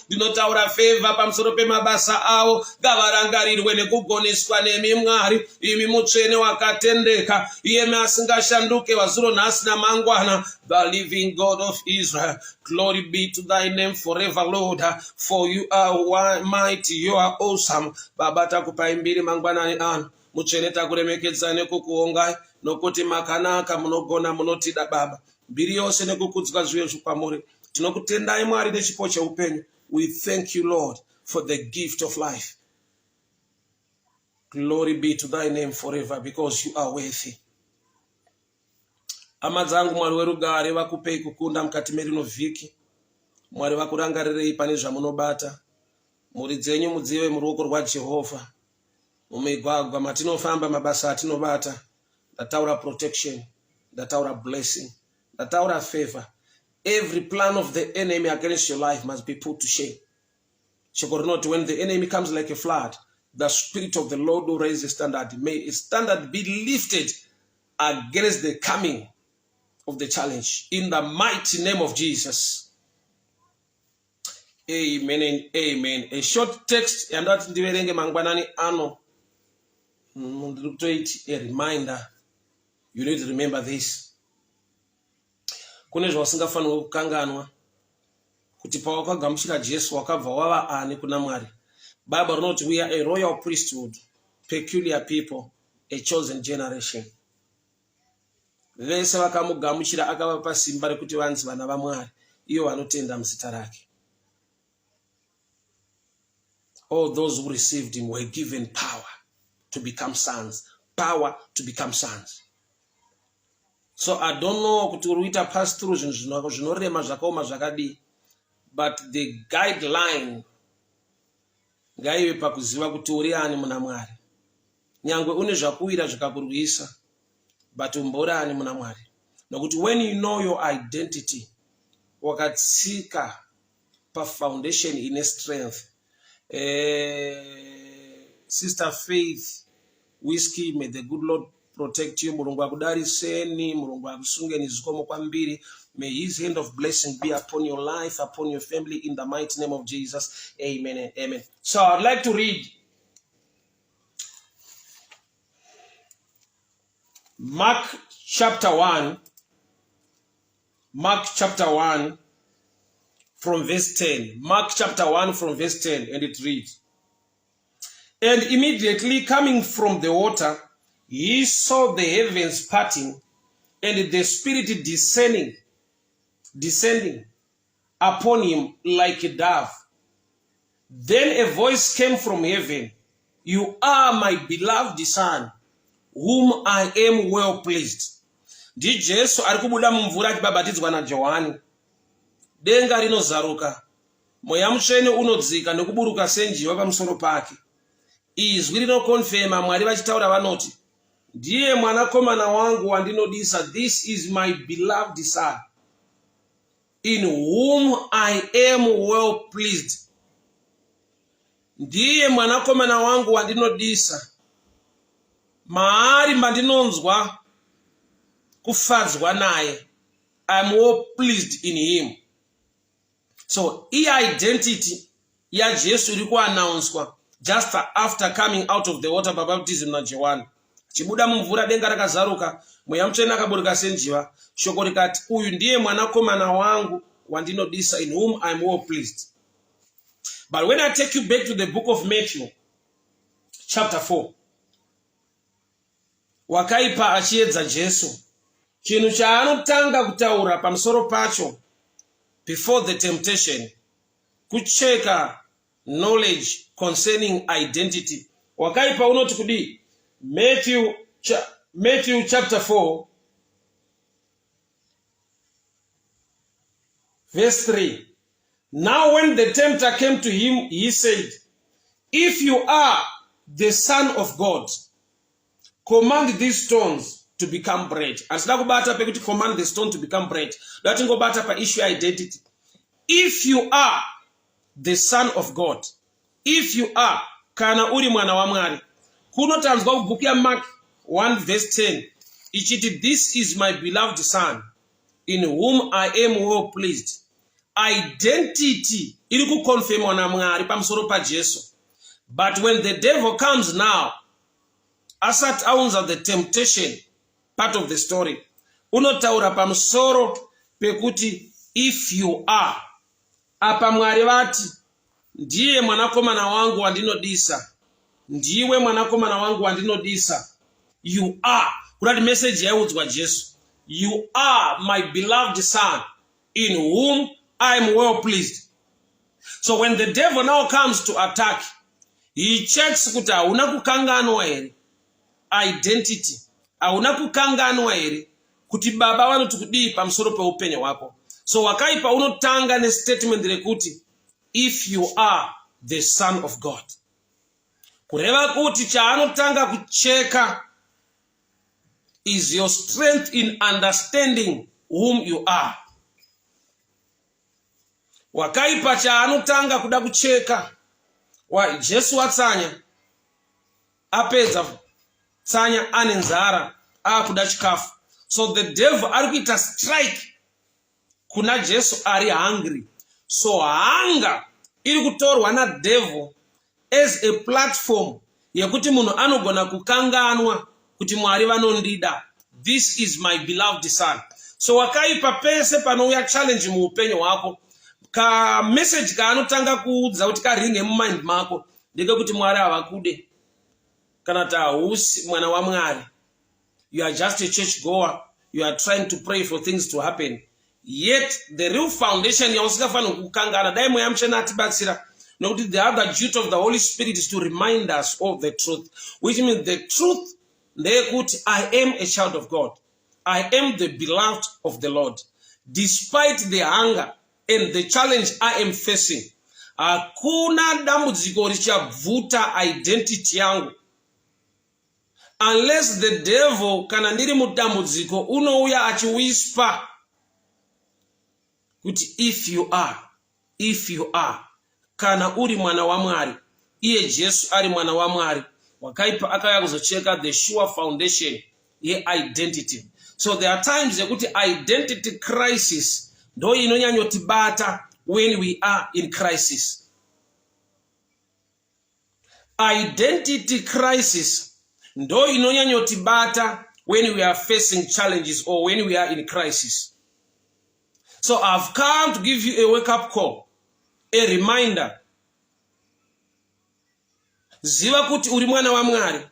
ndinotaura favor pamusoro pemabasa avo, ngavarangarirwe nekugoneswa nemi Mwari, imi mutsvene wakatendeka, iyemi asingashanduke wazuro nhasi namangwana, the living God of Israel. Glory be to thy name forever, Lord, for you are mighty, you are awesome. Baba takupa imbiri mangwanani ano, mutsvene takuremekedza nekukuongai, nokuti makanaka, munogona, munotida Baba. Mbiri yose nekukudzwa zviwe zvikwamuri. Tinokutendai Mwari nechipo cheupenyu. We thank you, Lord, for the gift of life. Glory be to thy name forever, because you are worthy. Amadzangu Mwari werugare vakupei kukunda mukati merino vhiki. Mwari vakurangarirei pane zvamunobata. Mhuri dzenyu mudzive muruoko rwaJehovha. Mumigwagwa matinofamba, mabasa atinobata, ndataura protection, ndataura blessing, ndataura favor. Every plan of the enemy against your life must be put to shame. When the enemy comes like a flood, the Spirit of the Lord will raise a standard. May a standard be lifted against the coming of the challenge. In the mighty name of Jesus. Amen and amen. A short text, and that ndiverenge mangwanani ano. A reminder. You need to remember this. Kune zvausingafaniri kukanganwa kuti pawakagamuchira Jesu wakabva wava ani kuna Mwari. Bible knows we are a royal priesthood, peculiar people, a chosen generation. Vese vakamugamuchira akavapa simba rekuti vanzi vana vaMwari, iyo vanotenda muzita rake. All those who received him were given power to become sons. Power to become sons. So I don't know kuti uruita pass through zvinorema zvakaoma zvakadi, but the guideline ngaive pakuziva kuti uri ani muna Mwari. Nyangwe une zvakuwira zvikakurwisa, but umbori ani muna Mwari. Nokuti when you know your identity, wakatsika pa foundation ine strength. Sister Faith Whiskey, may the good Lord protect you. Mulungu akudariseni, Mulungu akusungeni zikomo kwambiri. May his hand of blessing be upon your life, upon your family, in the mighty name of Jesus. Amen and amen. So I'd like to read Mark chapter 1. Mark chapter 1 from verse 10. Mark chapter 1 from verse 10, and it reads, "And immediately coming from the water, he saw the heavens parting, and the Spirit descending upon him like a dove. Then a voice came from heaven, 'You are my beloved Son, whom I am well pleased.'" Ndi Jesu ari kubuda mumvura achibhabhatidzwa naJohani. Denga rinozaruka, mweya mutsvene unodzika nekuburuka senjiva pamusoro pake. Izwi rinokonfema, Mwari vachitaura vanoti, "Ndiye mwanakomana wangu wandinodisa, this is my beloved Son, in whom I am well pleased." Ndiye mwanakomana wangu wandinodisa, maari mandinonzwa kufadzwa naye. I am well pleased in him. So, identity ya Jesu ilikuwa announced just after coming out of the water baptism na John. Chibuda mumvura denga rakazaruka, mweya mutsvene akaburuka senjiva, shoko rikati, "Uyu ndiye mwanakomana wangu wandinodisa, in whom I am well pleased." But when I take you back to the book of Matthew chapter 4, wakaipa achiedza Jesu, chinhu chaanotanga kutaura pamusoro pacho before the temptation, kucheka knowledge concerning identity. Wakaipa unoti kudi Matthew chapter 4 verse 3. "Now when the tempter came to him, he said, 'If you are the Son of God, command these stones to become bread.'" Asida kubata pekuti command the stone to become bread. Datingobata pa issue identity. If you are the Son of God, if you are, kana uri mwana wa Mwari. Kunotanzwa kubuku ya Mark 1 verse 10. Ichiti, "This is my beloved Son, in whom I am well pleased." identity iri kuconfirmwa naMwari pamusoro paJesu. But when the devil comes now, asat aunza the temptation part of the story, unotaura pamusoro pekuti if you are, apa Mwari vati ndiye mwanakomana wangu wandinodisa, ndiwe mwanakomana wangu wandinodisa. You are, kurati message yaudzwa Jesu, you are my beloved son in whom I am well pleased. So when the devil now comes to attack, he checks kuti hauna kukanganwa here identity, hauna kukanganwa here kuti baba vanoti kudii pamusoro peupenyu hwako. So wakaipa unotanga nestatement rekuti if you are the son of God. Kureva kuti chaanotanga kucheka is your strength in understanding whom you are. Wakaipa chaanotanga kuda kucheka wa Jesu watsanya apedza tsanya ane nzara akuda chikafu. So the devil ari kuita strike kuna Jesu ari hungry. So hunger iri kutorwa na devil as a platform yekuti munhu anogona kukanganwa kuti Mwari vanondida. This is my beloved son. So wakaipa pese panouya challenge muupenyu hwako, ka message kaanotanga kuudza kuti karinge mumind mako ndekekuti Mwari havakude, kana kuti hausi mwana waMwari. You are just a church goer. You are trying to pray for things to happen. Yet the real foundation yausingafana kukangana dai mweya muchena atibatsira. Nokuti the other duty of the Holy Spirit is to remind us of the truth, which means the truth ndeyekuti I am a child of God. I am the beloved of the Lord. Despite the hunger and the challenge I am facing, hakuna dambudziko richabvuta identity yangu. Unless the devil kana ndiri mudambudziko unouya achiwhisper kuti if you are, kana uri mwana waMwari, iye Jesu ari mwana waMwari, wakaipa akaya kuzocheka the sure foundation ye identity. So there are times yekuti identity crisis ndo inonyanyotibata when we are in crisis. Identity crisis ndo inonyanyotibata when we are facing challenges or when we are in crisis. So I've come to give you a wake-up call, a reminder. Ziva kuti uri mwana waMwari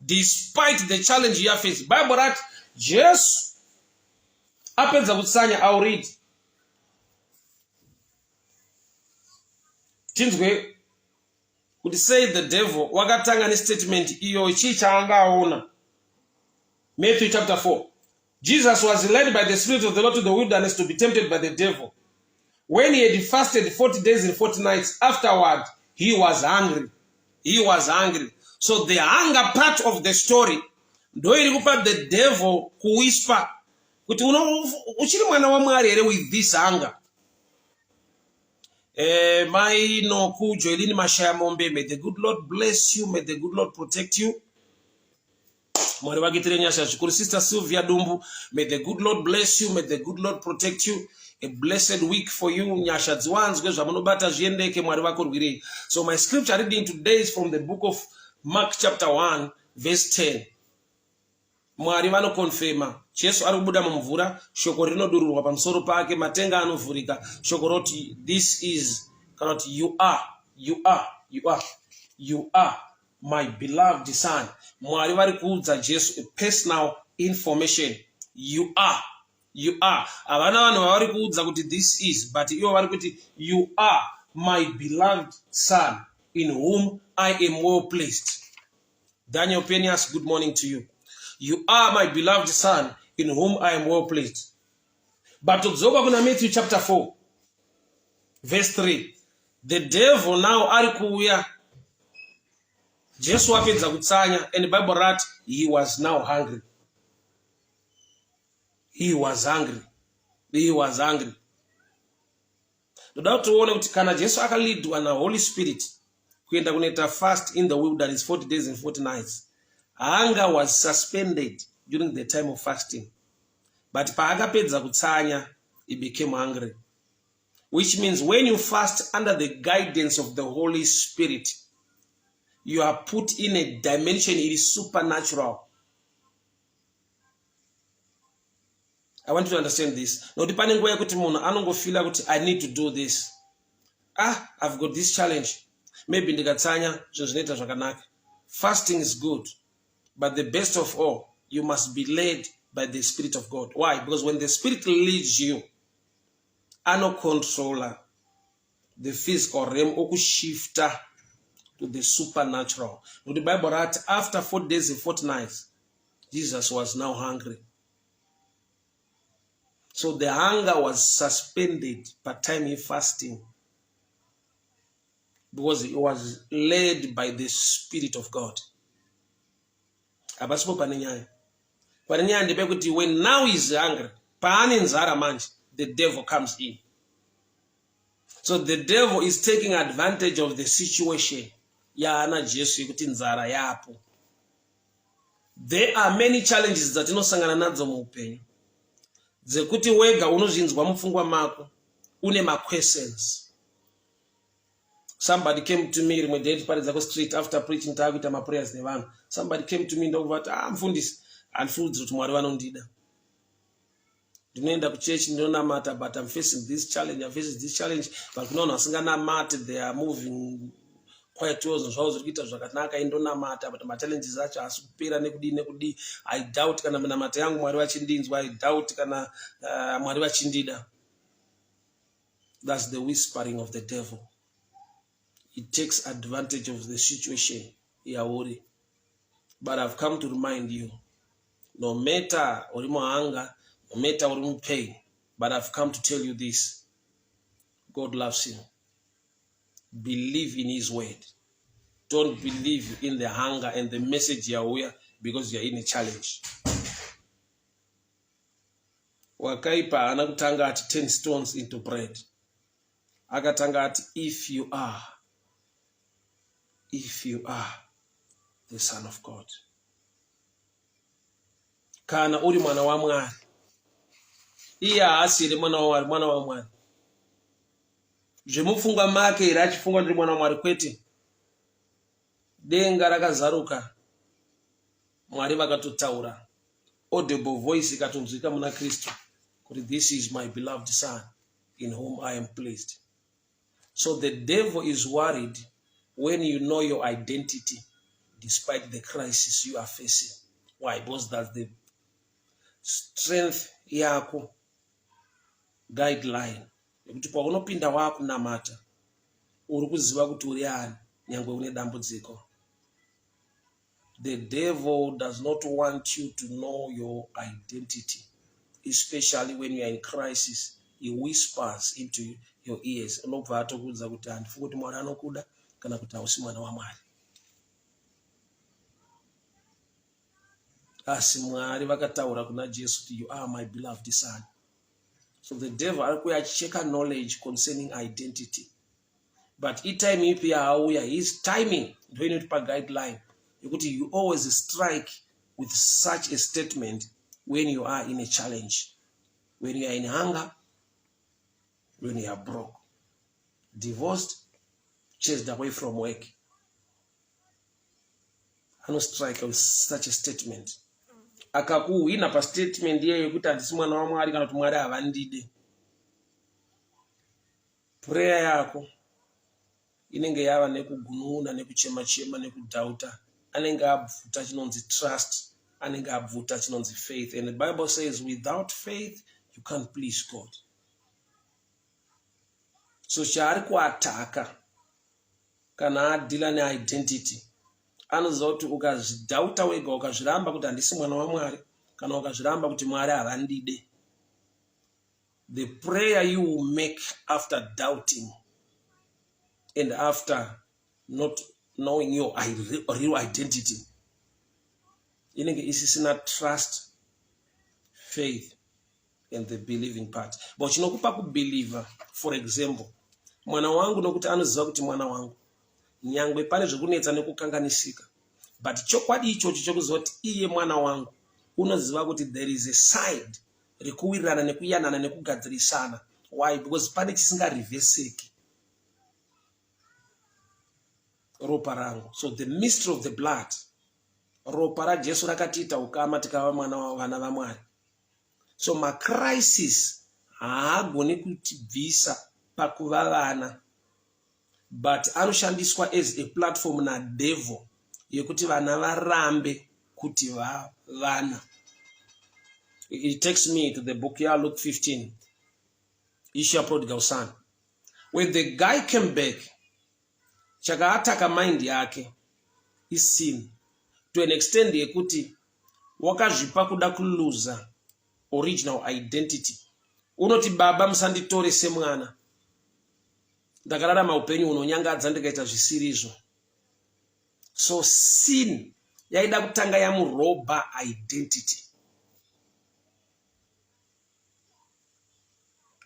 despite the challenge you are facing. Bible that Jesus apedza kutsanya. I'll read. Tinzwe kuti say the devil wakatanga ne statement iyo ichi chaanga aona. Matthew chapter 4. Jesus was led by the Spirit of the Lord to the wilderness to be tempted by the devil. When he had fasted 40 days and 40 nights, afterward, he was hungry. He was hungry. So the hunger part of the story, ndo ilikupa the devil kuwhisper, kuti uchiri mwana waMwari here with this hunger. Maino kujoelini mashaya mombe. May the good Lord bless you. May the good Lord protect you. Mwari wagitere nyasha shukuru. Sister Sylvia Dumbu, may the good Lord bless you. May the good Lord protect you. A blessed week for you. Nyasha dzwanzwe zvamunobata zviendeke Mwari vakurwirei. So my scripture reading today is from the book of Mark chapter 1 verse 10. Mwari vanokonfirma Jesu ari kubuda mumvura, shoko rinodururwa pamusoro pake, matenga anovhurika. Shoko roti this is cannot you are my beloved son. Mwari vari kuudza Jesu a personal information. You are. Avana vanhu vavari kuudza kuti this is, but ivo vari kuti you are my beloved son in whom I am well pleased. Daniel Penias, good morning to you. You are my beloved son in whom I am well pleased. But Zoba kuna Matthew chapter 4 verse 3. The devil now ari kuuya. Jesu apedza kutsanya, and the Bible writes he was now hungry. He was hungry. Ndoda tuone kuti kana Jesu akalidwa na Holy Spirit kuenda kunoita fast in the wilderness 40 days and 40 nights. Hunger was suspended during the time of fasting. But paakapedza kutsanya, he became hungry. which means when you fast under the guidance of the Holy Spirit, you are put in a dimension, it is supernatural. I want you to understand this. Now, depending where I feel like I need to do this. I've got this challenge. Maybe fasting is good, but the best of all, you must be led by the Spirit of God. Why? Because when the Spirit leads you, no controller, the physical realm shifter to the supernatural. Now, the Bible writes, after 4 days and 4 nights, Jesus was now hungry. So the hunger was suspended by time he fasting, because it was led by the Spirit of God. When now he's hungry, the devil comes in. So the devil is taking advantage of the situation. There are many challenges that inosangana nadzo muupenyu. Dzekuti wega unozvinzwa mupfungwa mako une questions. Somebody came to me when they paridza ku street after preaching takuita ma prayers nevanhu. Somebody came to me ndokuvati mfundisi andifudzi kuti Mwari vanondida. Ndinoenda ku church ndinonamata, but I'm facing this challenge, but kunoona vasinganamati, they are moving quite well zvavo zviri kuita zvakanaka indonamata, but ma challenges acho asi kupera nekudi. I doubt kana munamata yangu Mwari vachindinzwa, I doubt kana Mwari vachindida. That's the whispering of the devil. It takes advantage of the situation. But I've come to remind you, no matter urimo anger, no matter urimo pain, but I've come to tell you this: God loves you. Believe in His word. Don't believe in the hunger and the message you are because you are in a challenge. Wakaipa anakutanga ati 10 stones into bread. Akatanga ati if you are the Son of God. Kana uri mwana wa Mwari. Iya asiri mwana wa Mwari. Zvemufunga make irachifunga ndiri mwana wa Mwari kwete. Denga rakazaruka. Mwari vakatotaura. Audible voice ikatonzwika muna Kristu. Kuti this is my beloved Son in whom I am pleased. So the devil is worried when you know your identity despite the crisis you are facing. Why? Because that's the strength yako guideline. Yekuti paunopinda wakunamata uri kuziva kuti uri ani nyangwe une dambudziko. The devil does not want you to know your identity, especially when you are in crisis. He whispers into your ears. Unobva atokudza kuti handifunga kuti Mwari anokuda kana kuti hausi mwana wa Mwari. Asi Mwari vakataura kuna Jesu kuti you are my beloved Son. So the devil alikuwa achicheka knowledge concerning identity. But each time ipi hauya, his timing ndio inotipa guideline yekuti you always strike with such a statement when you are in a challenge, when you are in hunger, when you are broke, divorced, chased away from work. I no strike with such a statement. Akakuwina pa statement iye yekuti handisi mwana wa Mwari kana kuti Mwari havandide. Prayer yako inenge yava nekugununa, nekuchema, nekudhauta. Anenge abvuta chinonzi trust, anenge abvuta chinonzi faith. And the Bible says without faith you can't please God. So chaari kuataka kana adila ne-identity. Anoziva kuti ukazvidhauta wega, ukazviramba kuti handisi mwana wa Mwari kana ukazviramba kuti Mwari havandide, the prayer you will make after doubting and after not knowing your real identity inenge isisina trust, faith and the believing part. But chinokupa kubeliever, for example, mwana wangu nokuti anoziva kuti mwana wangu, nyangwe pane zvekunetsa nekukanganisika, but chokwadi ichocho chokuziva kuti iye mwana wangu, unoziva kuti there is a side rekuwirirana nekuyanana nekugadzirisana Why? Because pane chisingareversiki ropa rangu. So the mystery of the blood, ropa raJesu rakatiita ukama tikava vana vaMwari. So macrisis haagoni kutibvisa pakuva vana, but anoshandiswa as a platform nadevil yekuti vana varambe kuti vana. It takes me to the book here, Luke 15, issue prodigal son. When the guy came back, chakaataka mind yake is sin to an extent yekuti wakazvipa kuda kuluza original identity. Unoti baba musanditore semwana, ndakararama upenyu unonyangadza ndikaita zvisiri izvo. So sin yaida kutanga yamuroba identity.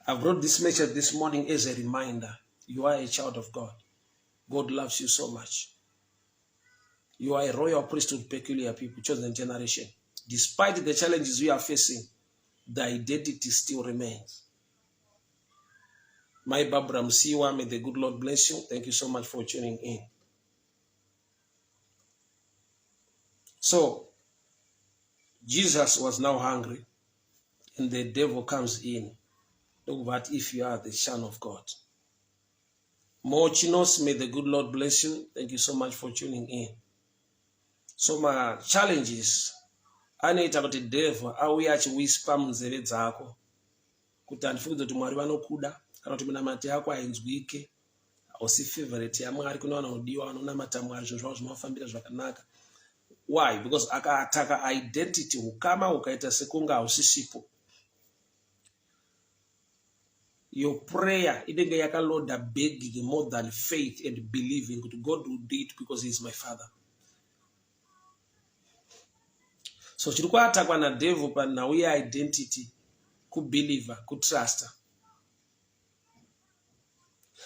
I've brought this message this morning as a reminder. You are a child of God. God loves you so much. You are a royal priesthood, peculiar people, chosen generation. Despite the challenges we are facing, the identity still remains. My Barbara Msiwa, may the good Lord bless you. Thank you so much for tuning in. So, Jesus was now hungry, and the devil comes in. Look at if you are the Son of God. Mochinos, may the good Lord bless you. Thank you so much for tuning in. So my challenges, anoita kuti devil auya achiwhisper munzeve dzako kuti handifudze kuti Mwari vanokuda kana kuti minamati yako hainzwike, hausi favorite yaMwari, kune vanhu vanodiwa vanonamata Mwari, zvinhu zvavo zvinofambira zvakanaka. Why? Because akaataka identity, ukama ukaita sekunga hausisipo. Your prayer inenge yakaloda begging more than faith and believing that God will do it because He is my Father. So chiri kuatakwa na devil panauya identity, kubeliever, kutrust.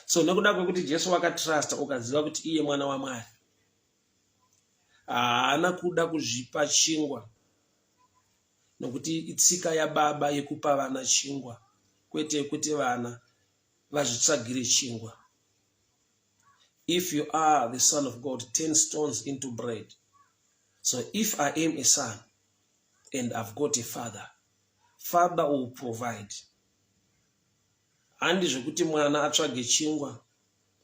So nekuda kwekuti Jesu wakatrust, ukaziva kuti iye mwana waMwari, haana kuda kuzvipa chingwa nokuti itsika yaBaba yekupa vana chingwa, kwete kuti vana vazvitsvagire chingwa. If you are the Son of God, turn stones into bread. So if I am a son and I've got a father, Father will provide. Handi zvekuti mwana atsvage chingwa,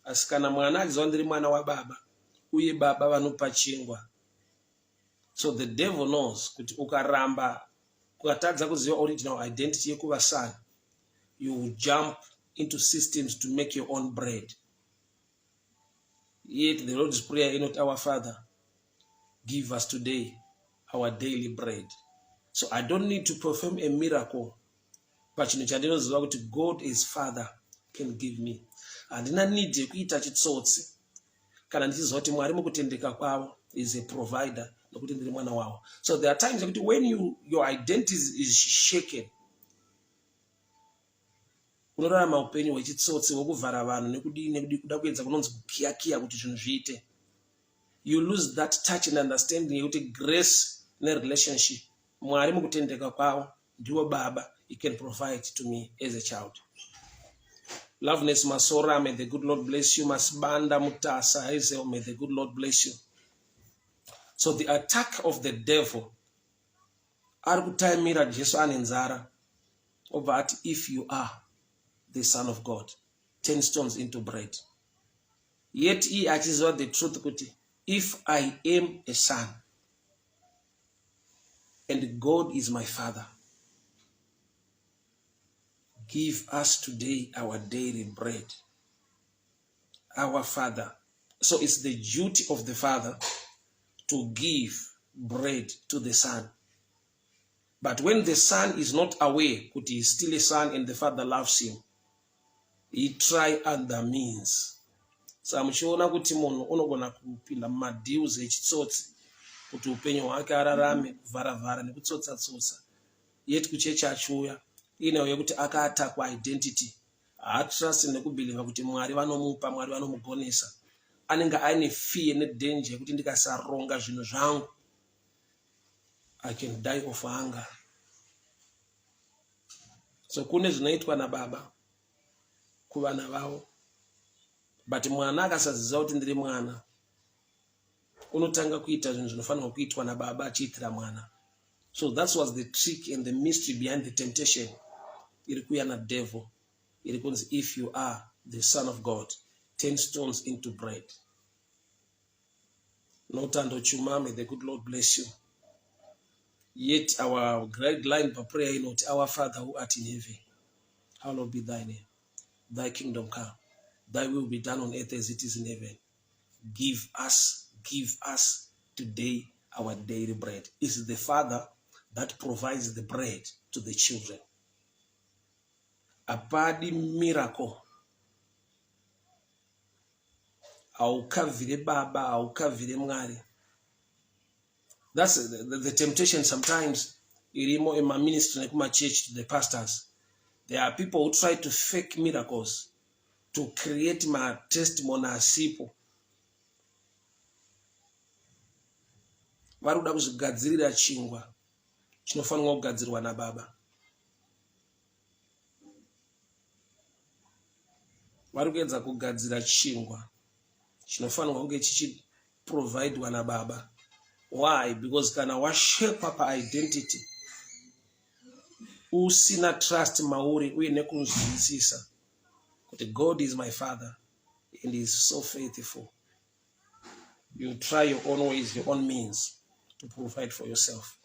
asi kana mwana achiziva ndiri mwana waBaba uye Baba vanopa chingwa. So the devil knows kuti ukaramba ukatadza kuziva original identity yekuva son, you will jump into systems to make your own bread. Yet the Lord's Prayer is not, our Father, give us today our daily bread. So I don't need to perform a miracle, but chandinoziva kuti God is Father can give me. Handina need yekuita chitsotsi kana ndichiziva kuti Mwari mukutendeka kwavo is a provider nokuti ndiri mwana wavo. So there are times that when your identity is shaken, unorarama upenyu hwechitsotsi hwekuvhara vanhu nekudii kuda kuedza kunonzi kukiyakiya kuti zvinhu zviite. You lose that touch and understanding yekuti grace nerelationship, Mwari mukutendeka kwavo ndiwo Baba, He can provide to me as a child. Loveness Masora, may the good Lord bless you. Masbanda Mutasa Hazel, may the good Lord bless you. So the attack of the devil, arikutaimira Jesu anenzara, over that if you are the Son of God, turn stones into bread. Yet he achiziva the truth kuti, if I am a son and God is my Father, give us today our daily bread. Our Father. So it's the duty of the Father to give bread to the Son. But when the Son is not aware that he is still a son and the Father loves him, he try other means. So amuchiona kuti munhu unogona kupinda mumadeals echitsotsi kuti upenyu hwake ararame kuvharavhara nekutsotsa-tsotsa. Yet kuchechi achiuya inauye kuti akaatakwa identity, haatrust nekubhiliva kuti Mwari vanomupa, Mwari vanomugonesa. Anenge aine fear nedanger yekuti ndikasaronga zvinhu zvangu, I can die of hunger. So kune zvinoitwa naBaba kuvana vavo. But mwana akasaziva kuti ndiri mwana, unotanga kuita zvinhu zvinofanirwa kuitwa nababa achiitira mwana. So that was the trick and the mystery behind the temptation. Iri kuuya nadevil. Iri kunzi, if you are the Son of God, turn stones into bread. Notando chuma, may the good Lord bless you. Yet our guideline for prayer is not, our Father who art in heaven, hallowed be thy name. Thy kingdom come. Thy will be done on earth as it is in heaven. Give us today our daily bread. It's the Father that provides the bread to the children. Apadi miracle. Aukavire baba, aukavire mwari. That's the temptation sometimes. Irimo in my ministry, like my church, to the pastors. There are people who try to fake miracles to create my testimony as simple. Varuda kuzvigadzirira chingwa chinofanirwa kugadzirwa nababa. Varikuedza kugadzira chingwa chinofanirwa kunge chichiprovidwa nababa. Why? Because kana washekwa pa-identity usina trust mauri uye nekunzwisisa kuti God is my Father and he is so faithful, you try your own ways, your own means to provide for yourself.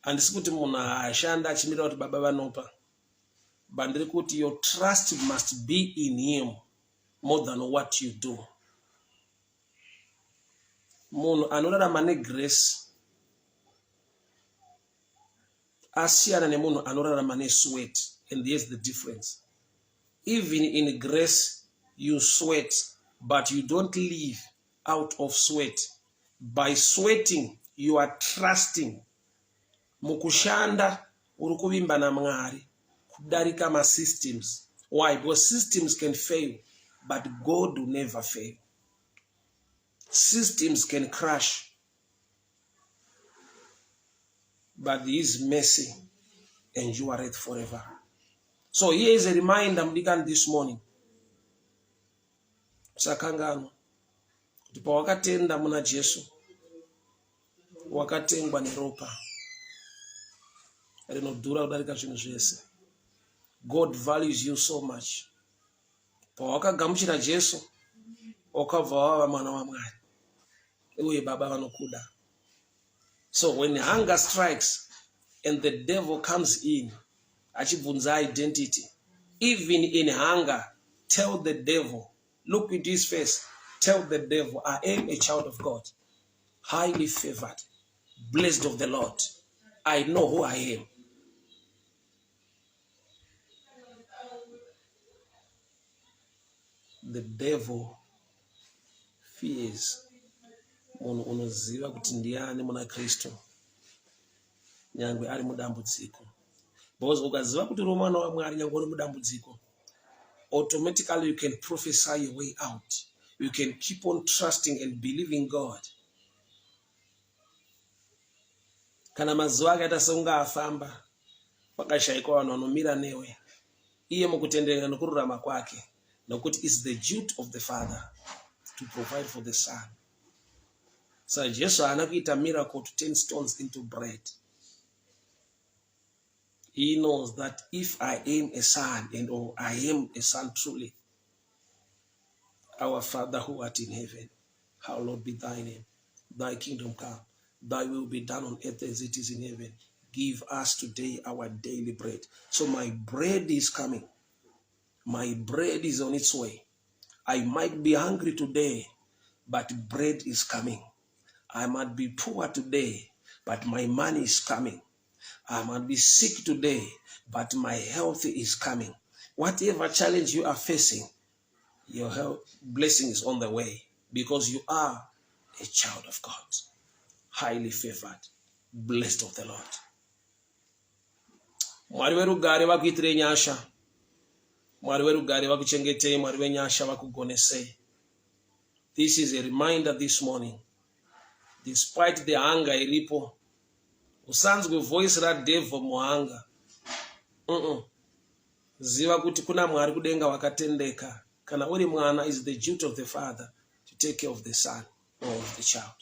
And sikuti munhu ashanda achimira kuti baba vanopa, bandiri kuti your trust must be in him more than what you do. Munhu anorarama negrace asiyana nemunhu anorarama nesweat, and here's the difference. Even in grace you sweat, but you don't live out of sweat. By sweating you are trusting. Mukushanda uri kuvimba na Mwari kudarika ma systems. Why? Because systems can fail, but God will never fail. Systems can crash, but his mercy endureth forever. So here is a reminder mdikan this morning. Sakangano kuti pawakatenda muna Jesu wakatengwa neropa rinodhura kudarika zvinhu zvese. God values you so much. Pawakagamuchira Jesu wakabva wava mwana waMwari uye baba vanokuda. So when hunger strikes and the devil comes in, achibvunza identity, even in hunger, tell the devil, look into his face, tell the devil, I am a child of God, highly favored, blessed of the Lord. I know who I am. The devil fears. Munhu unoziva kuti ndiani muna Kristu nyangwe ari mudambudziko. Because ukaziva kuti uri mwana waMwari nyangwe uri mudambudziko, automatically you can prophesy your way out. You can keep on trusting and believing God. Kana mazuva akaita seunga afamba pakashayikwa vanhu vanomira newe, iye mukutenderera nokururama kwake, nokuti it's the duty of the Father to provide for the Son. So Jesus haana kuita miracle to turn stones into bread. He knows that if I am a son, or I am a son truly, our Father who art in heaven, hallowed be thy name. Thy kingdom come. Thy will be done on earth as it is in heaven. Give us today our daily bread. So my bread is coming. My bread is on its way. I might be hungry today, but bread is coming. I might be poor today, but my money is coming. I might be sick today, but my health is coming. Whatever challenge you are facing, your health blessing is on the way, because you are a child of God, highly favored, blessed of the Lord. Mwari werugare vakuitire nyasha. Mwari werugare vakuchengetei. Mwari wenyasha vakugonesei. This is a reminder this morning. Despite the hunger iripo, usanzwe voice ra devil muhanga. ziva kuti kuna Mwari kudenga wakatendeka. Kana uri mwana, is the duty of the father to take care of the son or of the child.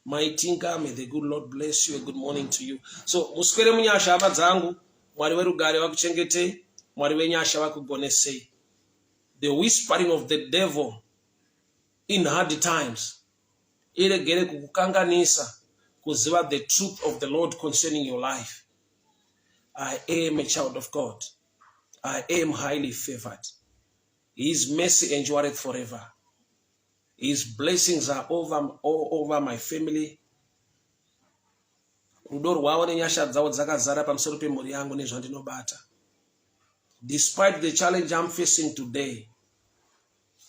Maitinga, may the good Lord bless you. A good morning to you. So muswere munyasha hama dzangu, Mwari werugare vakuchengetei, Mwari wenyasha vakugonesei. The whispering of the devil in hard times iregere kukukanganisa kuziva the truth of the Lord concerning your life. I am a child of God. I am highly favored. His mercy endureth forever. His blessings are over my family. Rudo rwawo nenyasha dzawo dzakazara pamusoro pemhuri yangu nezvandinobata. Despite the challenge I'm facing today,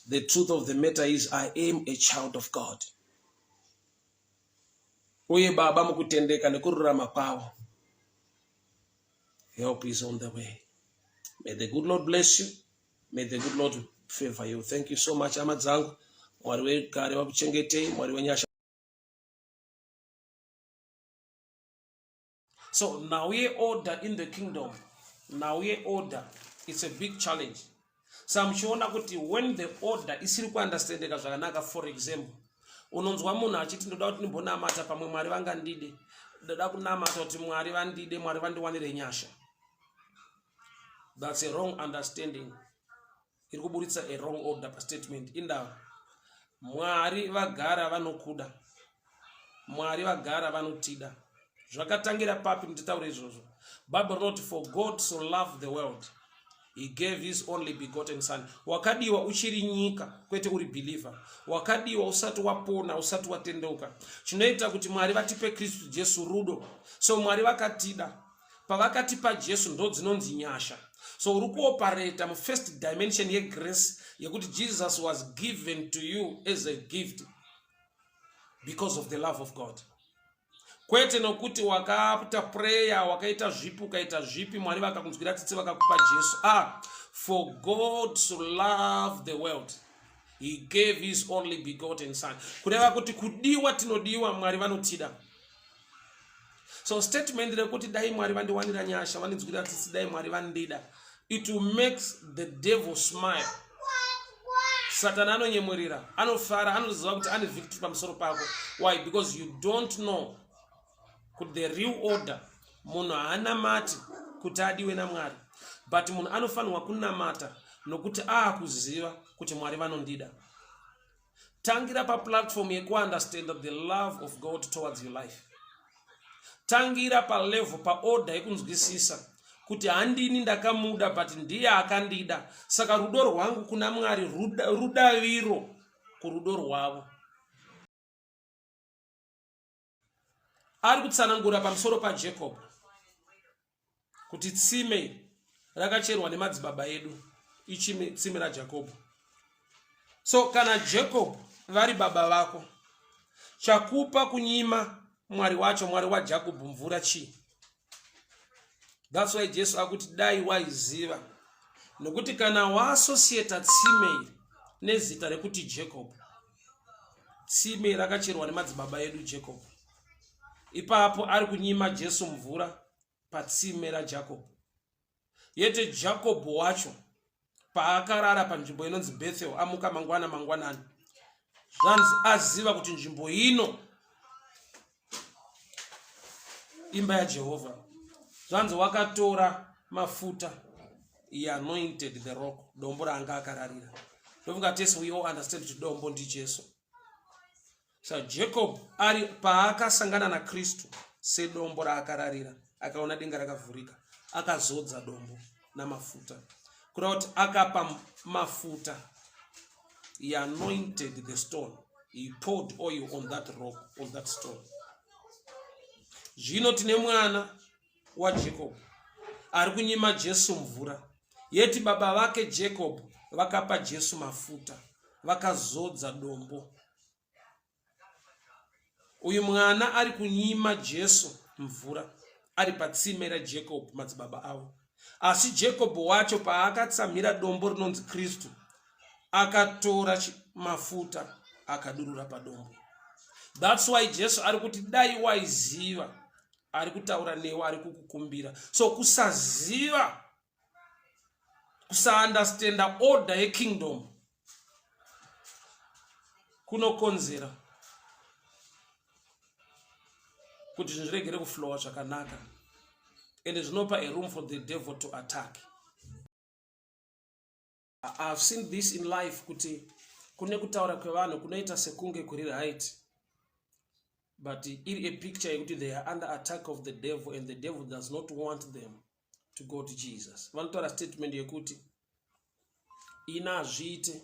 the truth of the matter is I am a child of God. Uye baba mukutendeka nekururama kwawo. Help is on the way. May the good Lord bless you. May the good Lord favor you. Thank you so much, amadzangu. Mwari wegare wakuchengetei, Mwari wenyasha. So now we order in the kingdom. Now we order. It's a big challenge. So I'm sure when the order is understanding zvakanaka, for example, unonzwa munhu achiti ndoda kuti ndimbonamata pamwe Mwari vanga ndide. Ndoda kunamata kuti Mwari vandide, Mwari vandiwanire nyasha. That's a wrong understanding. Iri kuburitsa a wrong order pa statement. Inda Mwari vagara vanokuda. Mwari vagara vanotida. Zvakatangira papi mutitaure izvozvo. Bible wrote, for God so loved the world, he gave his only begotten son. Wakadiwa uchiri nyika, kwete uri believer. Wakadiwa usati wapona, usati watendeuka. Chinoita kuti Mwari vatipe Kristu Jesu rudo. So Mwari vakatida. Pavakatipa Jesu ndo dzinonzi nyasha. So uri kuoperate mu first dimension ye grace yekuti Jesus was given to you as a gift because of the love of God. Kwete nokuti wakaita prayer, wakaita zvipi, ukaita zvipi, Mwari vakakunzwira tsitsi vakakupa Jesu. For God so loved the world, he gave his only begotten son. Kureva kuti kudiwa tinodiwa, Mwari vanotida. So statement rekuti dai Mwari vandiwanira nyasha, vandidzwira tsitsi, dai Mwari vandida, it will make the devil smile. Satan anonyemurira, anofara, anoziva kuti ane victory pamusoro pako. Why? Because you don't know kuti the real order munhu haanamati kuti adiwe naMwari, but munhu anofanirwa kunamata nokuti akuziva kuti Mwari vanondida. Tangira pa platform yekuunderstand the love of God towards your life. Tangira pa level, pa order yekunzwisisa kuti handini ndakamuda but ndiye akandida. Saka rudo rwangu kuna Mwari rudaviro kurudo rwavo. Ari kutsanangura pamusoro pa Jacob kuti tsime rakacherwa nemadzibaba edu ichime tsime raJacob. So kana Jacob vari baba vako, chakupa kunyima Mwari wacho, Mwari wa Jacob, mvura chi? That's why Jesu akuti dai waiziva, nokuti kana waassociate tsime nezita rekuti Jacob, tsime rakacherwa nemadzibaba edu Jacob, ipapo ari kunyima Jesu mvura patsime raJacob. Yete Jacob wacho paakarara panzvimbo inonzi Bethel, amuka mangwanani, zvanzi aziva kuti nzvimbo ino imba yaJehovha. Zvanzi wakatora mafuta anointed the rock, dombo raanga akararira. Ndofungatesi we all understand kuti dombo ndi Jesu. So Jacob ari paakasangana na Kristu sedombo raakararira, akaona denga rakavhurika, akazodza dombo namafuta. Kuda kuti akapa mafuta, he anointed the stone, he poured oil on that rock, on that stone. Zvino tine mwana wa Jacob ari kunyima Jesu mvura, yeti baba vake Jacob vakapa Jesu mafuta, vakazodza dombo. Uyu mwana ari kunyima Jesu mvura ari patsime raJacob, madzibaba avo. Asi Jacob wacho paakatsamira dombo rinonzi Kristu, akatora mafuta akadurura padombo. That's why Jesu ari kuti dai waiziva, ari kutaura newe, ari kukukumbira. So kusaziva kusaunderstanda order yekingdom kunokonzera kuti zviregere kuflowa zvakanaka, and zvinopa a room for the devil to attack. I've seen this in life, kuti kune kutaura kwevanhu kunoita sekunge kuri right, but iri a picture yekuti they are under attack of the devil, and the devil does not want them to go to Jesus. Vanotaura statement yekuti ina azviite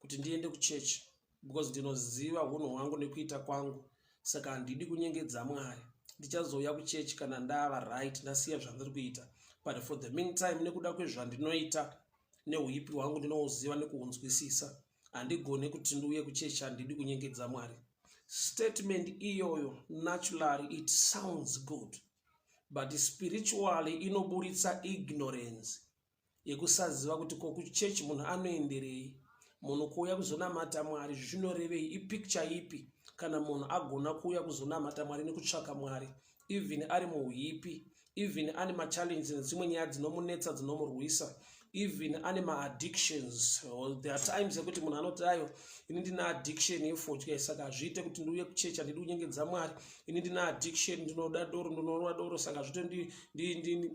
kuti ndiende kuchurch because ndinoziva unhu hwangu nekuita kwangu, saka handidi kunyengedza Mwari. Ndichazouya kuchurch kana ndava right, ndasiya zvandiri kuita, but for the meantime nekuda kwezvandinoita neuipi hwangu ndinoziva nekuunzwisisa, handigone kuti ndiuye kuchurch, handidi kunyengedza Mwari. Statement iyoyo naturally it sounds good, but spiritually inoburitsa ignorance yekusaziva kuti kuchurch munhu anoenderei, munhu kuuya kuzonamata Mwari zvinorevei, ipicture ipi kana munhu agona kuuya kuzonamata Mwari nekutsvaka Mwari, even ari muhipi, even ane machallenges nedzimwe nyaya dzinomunetsa dzinomurwisa, even ane ma-addictions. There are times yekuti munhu anoti ayo ini ndina addiction yefodya, saka zviite kuti ndiuye kuchechi, handidi kunyengedza Mwari, ini ndina addiction, ndinoda doro, ndinoda doro, saka zvite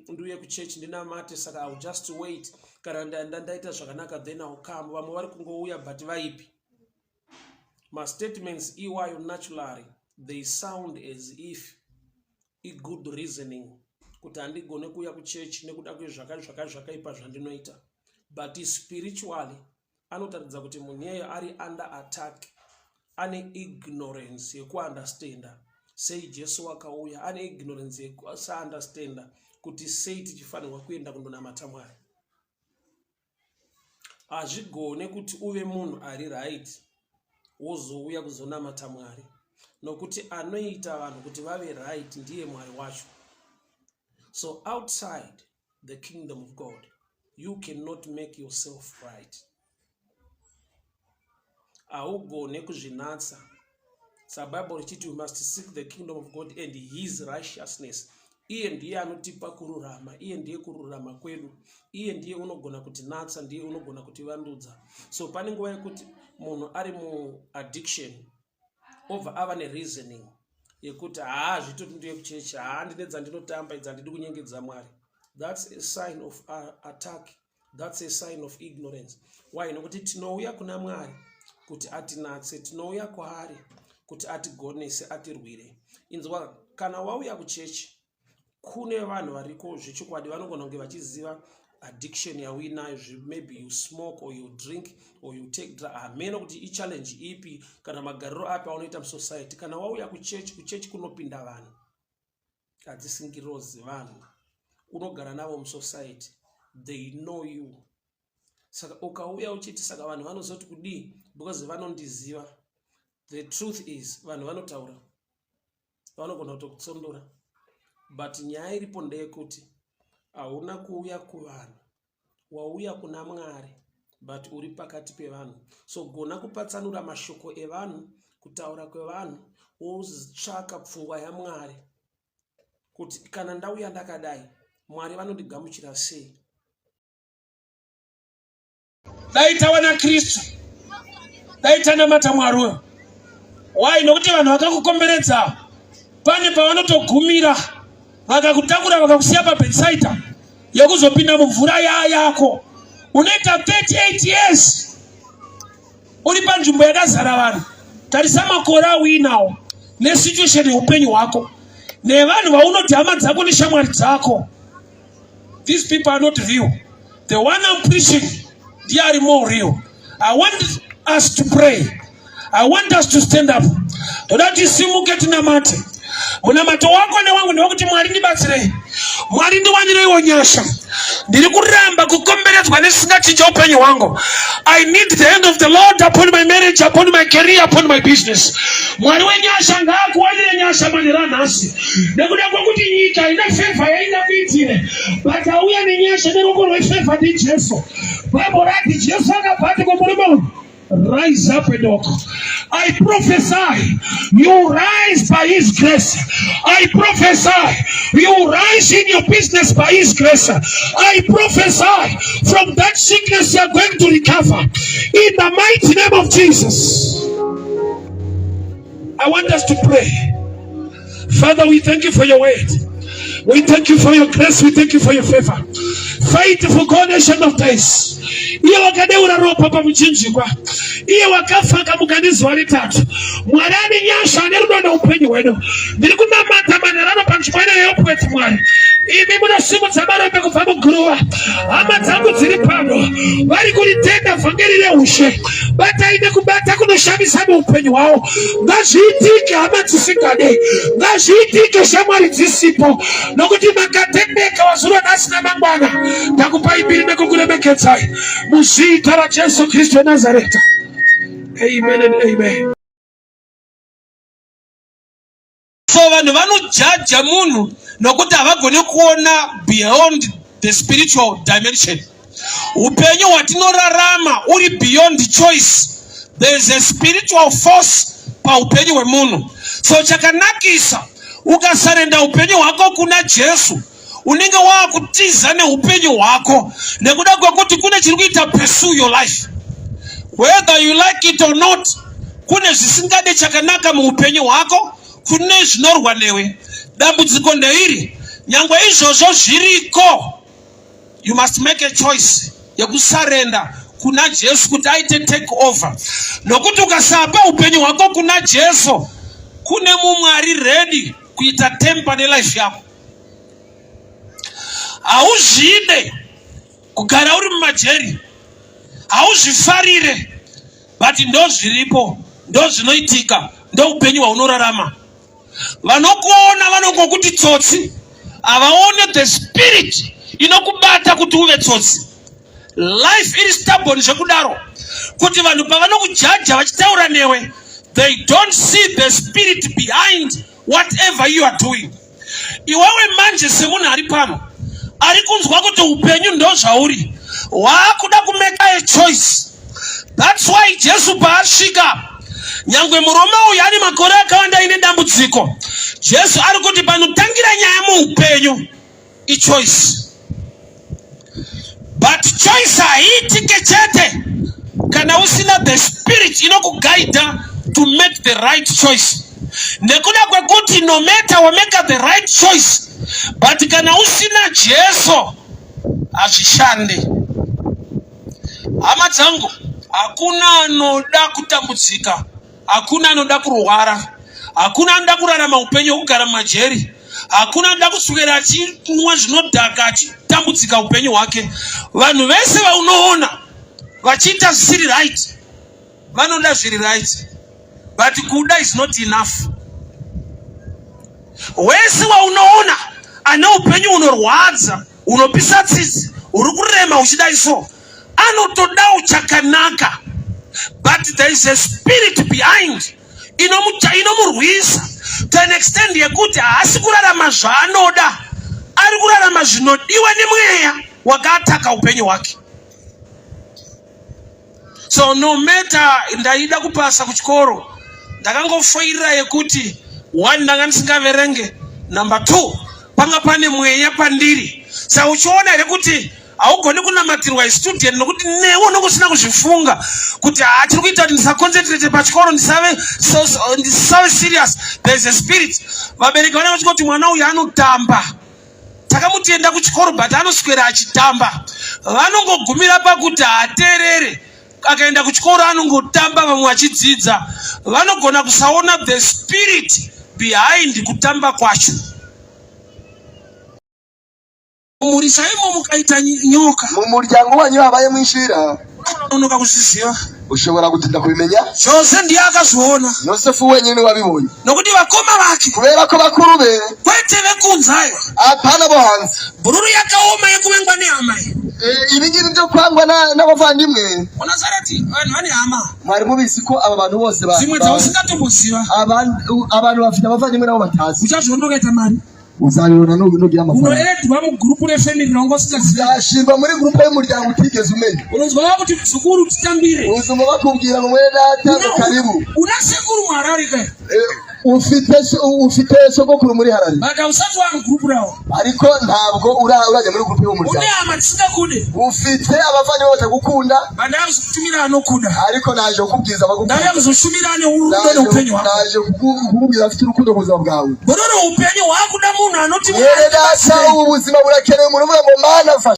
ndiuye kuchechi ndinamate, saka I'll just wait, kana ndaita zvakanaka then I'll come. Vamwe vari kungouya but vaipi. Ma-statements iwayo naturally they sound as if a good reasoning kuti handigone kuuya kuchechi nekuda kwezvakaipa zvandinoita, but spiritually anotaridza kuti munhu iyeyo ari under attack, ane ignorance yekuunderstanda sei Jesu wakauya, ane ignorance yekusaunderstanda kuti sei tichifanirwa kuenda kundonamata Mwari. Hazvigone kuti uve munhu ari right wozouya kuzonamata Mwari, nokuti anoita vanhu kuti vave right ndiye Mwari wacho. So outside the kingdom of God, you cannot make yourself right. Haugone kuzvinatsa. So Bible richiti we must seek the kingdom of God and his righteousness. Iye ndiye anotipa kururama, iye ndiye kururama kwedu, iye ndiye unogona kutinatsa, ndiye unogona kutivandudza. So pane nguva yekuti munhu ari mu addiction over ava nereasoning yekuti zvitoti ndiye kuchechi, ndinedza ndinotamba, idza ndidi kunyengedza Mwari. That's a sign of attack. That's a sign of ignorance. Why? Nokuti tinouya kuna Mwari kuti atinatse, tinouya kwaari kuti atigonese, atirwire. Inzwa, kana wauya kuchechi kune vanhu variko zvechokwadi vanogona kunge vachiziva addiction yauinayo, maybe you smoke or you drink or you take drugs, hameno kuti i-challenge ipi kana magariro api aunoita musociety. Kana wauya kuchechi kunopinda vanhu, hadzisingirozi vanhu, unogara navo musociety, they know you. Saka ukauya uchiti saka vanhu vanozoti kudii because vanondiziva. The truth is vanhu vanotaura, vanogona kutokutsondora, but nyaya iripo ndeyekuti hauna kuuya kuvanhu, wauya kuna Mwari, but uri pakati pevanhu. So gona kupatsanura mashoko evanhu, kutaura kwevanhu, wotsvaka pfungwa yaMwari kuti kana ndauya ndakadai Mwari vanondigamuchira sei. Daita wana Kristu, daita namata Mwari. Why? Nokuti vanhu vakakukomberedza pane pavanotogumira vakakutakura vakakusiya pabedside yekuzopinda mumvura yako. Unoita 38 years uri panzvimbo yakazara vanhu. Tarisa makore auinawo nesituation yeupenyu hwako nevanhu vaunoti hama dzako neshamwari dzako. These people are not real. The one I'm preaching, they are more real. I want us to pray. I want us to stand up. Toda tisimuke tinamate. Munamato wako newangu ndokuti Mwari ndibatsirei. Mwari ndiwanireiwo nyasha. Ndiri kuramba kukomberedzwa nesingati cheupenyu hwangu. I need the hand of the Lord upon my marriage, upon my career, upon my business. Mwari wenyasha ngaakuwanire nyasha manera nhasi. Nekuda kwekuti nyika ina favor yainga kuitire. But auya nenyasha neruoko rwefavor ndiJesu. Bible rati Jesu akabva ati kumurimo. rise up and walk. I prophesy, you rise by His grace. I prophesy, you rise in your business by His grace. I prophesy, from that sickness you are going to recover. In the mighty name of Jesus. I want us to pray. Father, we thank you for your word. We thank you for your grace. We thank you for your favor. Fight for God, nation of days. Iyo wakadeura ropa pa mchinjikwa. Iyo wakafaka mukanizi walitatu. Mwarani nyasha nerudo na upenyu wenu. Nilikuna mata manarano panchimwana yopu wetu mwari. Imi muna simu zamara peko famu gruwa. Ama tangu zilipano. Wali kulitenda fangeli le ushe. Bata ine kubata kuno shami sabu upenyu wao. Ngashitike ama tisikade. Ngashitike shamwari tisipo. Nokuti makatembeka wazurua nasi na mangwana. Takupa ibili mekukulemeketai. Muzita la Yesu Kristo Nazareta. Amen and amen. So vanhu vanojaja munhu nokuti havagoni kuona beyond the spiritual dimension. Upenyu hwatinorarama uri beyond choice. There is a spiritual force pa upenyu hwemunhu. So chakanakisa ukasarenda upenyu hwako kuna Jesu, unenge wakutiza neupenyu hwako nekuda kwekuti kune chiri kuita pursue your life. Whether you like it or not, kune zvisingade chakanaka muupenyu hwako, kune zvinorwa newe. Dambudziko ndeiri, nyangwe izvozvo zviriko, you must make a choice yekusarenda kuna Jesu kuti aite take over. Nokuti ukasapa upenyu hwako kuna Jesu, kune mumwe ari ready kuita tempa nelife yako. Hauzvide kugara uri mumajeri, hauzvifarire, but ndo zviripo, ndo zvinoitika, ndo upenyu hwaunorarama. Vanokuona vanongokuti tsotsi, havaone the spirit inokubata kuti uve tsotsi. Life iri stubborn zvekudaro kuti vanhu pavanokujaja vachitaura newe, they don't see the spirit behind whatever you are doing. Iwewe manje semunhu ari pano, ari kunzwa kuti upenyu ndo zvauri, waakuda kumeka a choice. That's why Jesu paasvika, nyangwe muroma uyu ane makore akawanda ine dambudziko, Jesu ari kuti panotangira nyaya muupenyu ichoice. But choice haitike chete kana usina the spirit inokuguida to make the right choice. Nekuda kwekuti no matter wameka the right choice, but kana usina Jesu azvishande. Hama dzangu, hakuna anoda kutambudzika, hakuna anoda kurwara, hakuna anoda kurarama upenyu hwekugara mumajeri, hakuna anoda kuswera achinwa zvinodhaka achitambudzika upenyu hwake. Vanhu vese vaunoona vachiita zvisiri right vanoda zviri right, but kuda is not enough. Wese waunoona ane upenyu unorwadza, unopisa tsitsi, uri kurema uchida iso, anotodawo chakanaka, but there is a spirit behind inomurwisa to an extent yekuti haasi kurarama zvaanoda, ari kurarama zvinodiwa nemweya wakataka upenyu hwake. So no matter ndaida kupasa kuchikoro, ndakangofoira yekuti 1 ndanga ndisingaverenge, number 2 panga pane mweya pandiri. Saka uchiona here kuti haugoni kunamatirwa student nokuti newe unongosina kuzvifunga kuti tiri kuita kuti ndisaconcentrate pachikoro, ndisave serious. There is a spirit. Vabereki vane vachiti kuti mwana uyu anotamba, takamutienda kuchikoro but anoswera achitamba. Vanongogumira pakuti haateerere, akaenda kuchikoro anongotamba, vamwe vachidzidza. Vanogona kusaona the spirit behind kutamba kwacho. Mumurisa imo mukaita nyoka, mumuryango wanyu habaye mwishira, unoka kuzviziva, ushobora gutinda kubimenya. Jose ndiye akazviona, Yosefu wenyine wabibonye, nokuti vakoma vake kubera ko bakuru be kwete vekunzayo apana bo hanze, bururu yakaoma yekuvengwa nehama. Ibi ngibi byo kwangwa n'abavandimwe Nazareti vanhu vane hama, mwari mubizi ko aba bantu bose zimwe dzawo singatomboziva. abantu bafite abavandimwe nabo batazi, uchazvondokaita mari uzabibona n'ugira uno amafaranga rero tuba mu group ya family rongo siza yashirwa muri groupe y'umuryango utigeze umenya unozwa kuti sukuru tutambire uzuma bakubwira ngo mwene data karibu unasekuru mwarari ka ufite sogokuru muri harari bada usatu wa group rawo ariko ntabwo urajya muri groupe y'umuryango une amatsinda kude ufite abavanye batagukunda bada usutumira no kuda ariko naje kukubwiza abagukunda naje usutumira ne urudo no upenyo wako naje kukubwiza afite urukundo mu buzima bwawe bororo upenyo wako da muntu anoti mwene data ubuzima burakenewe mu ruvuga ngo mana fasha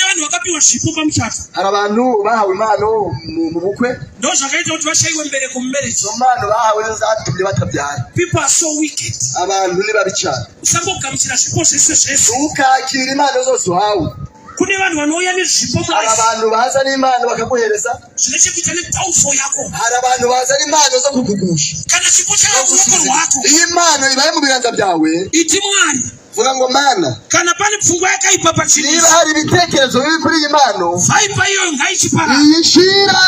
Abantu bakapiwa shipupa mchata. Hari abantu bahawe impano mu bukwe. Ndo shakaite kuti bashayiwe mbere ku mmereki. Impano bahawe zatumye batabyara. People are so wicked. Abantu ni babi cyane. Usambuka mukira shipose sese. Ukakira impano zose uhawe. Kuni abantu banoya n'ishipo hari abantu baza n'imana bakaguhereza zineche kwitane tawufo yako hari abantu baza n'imano zo kukugusha kana shipo cyangwa urugo rwako imana ibaye mu biganza byawe iti mwari vuga ngo mana kana pani mfungo yaka ipapa chini niba hari ibitekerezo biri kuri iyi mpano vaipa iyo ngaichipara yishira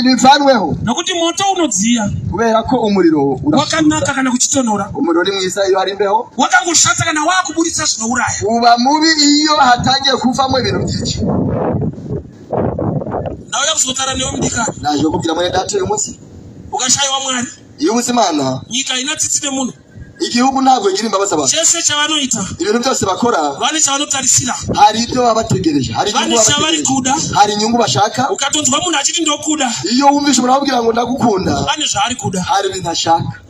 ni vanweho nokuti moto unodziya kubera ko umuriro wakanaka kana kuchitonora umuriro ni mwiza iyo hari imbeho wakangushata kana wakuburitsa zvinouraya uba mubi iyo hatangiye kuvamo ibintu byinshi nawe yakuzotara niwe mudikana naje kubwira mwene data uyu munsi ukashaywa mwari iyo ubuzimana nyika inatsitsite muno igihugu ntabwo ngira imbabazi abantu cyese cyabanoita ibintu byose bakora bane cyabanotarisira hari ibyo babategereje hari inyungu bashaka ukatonzwa umuntu akiri ndokuda iyo wumvishe umuntu ababwira ngo ndagukunda bane zari kuda hari ibintu ashaka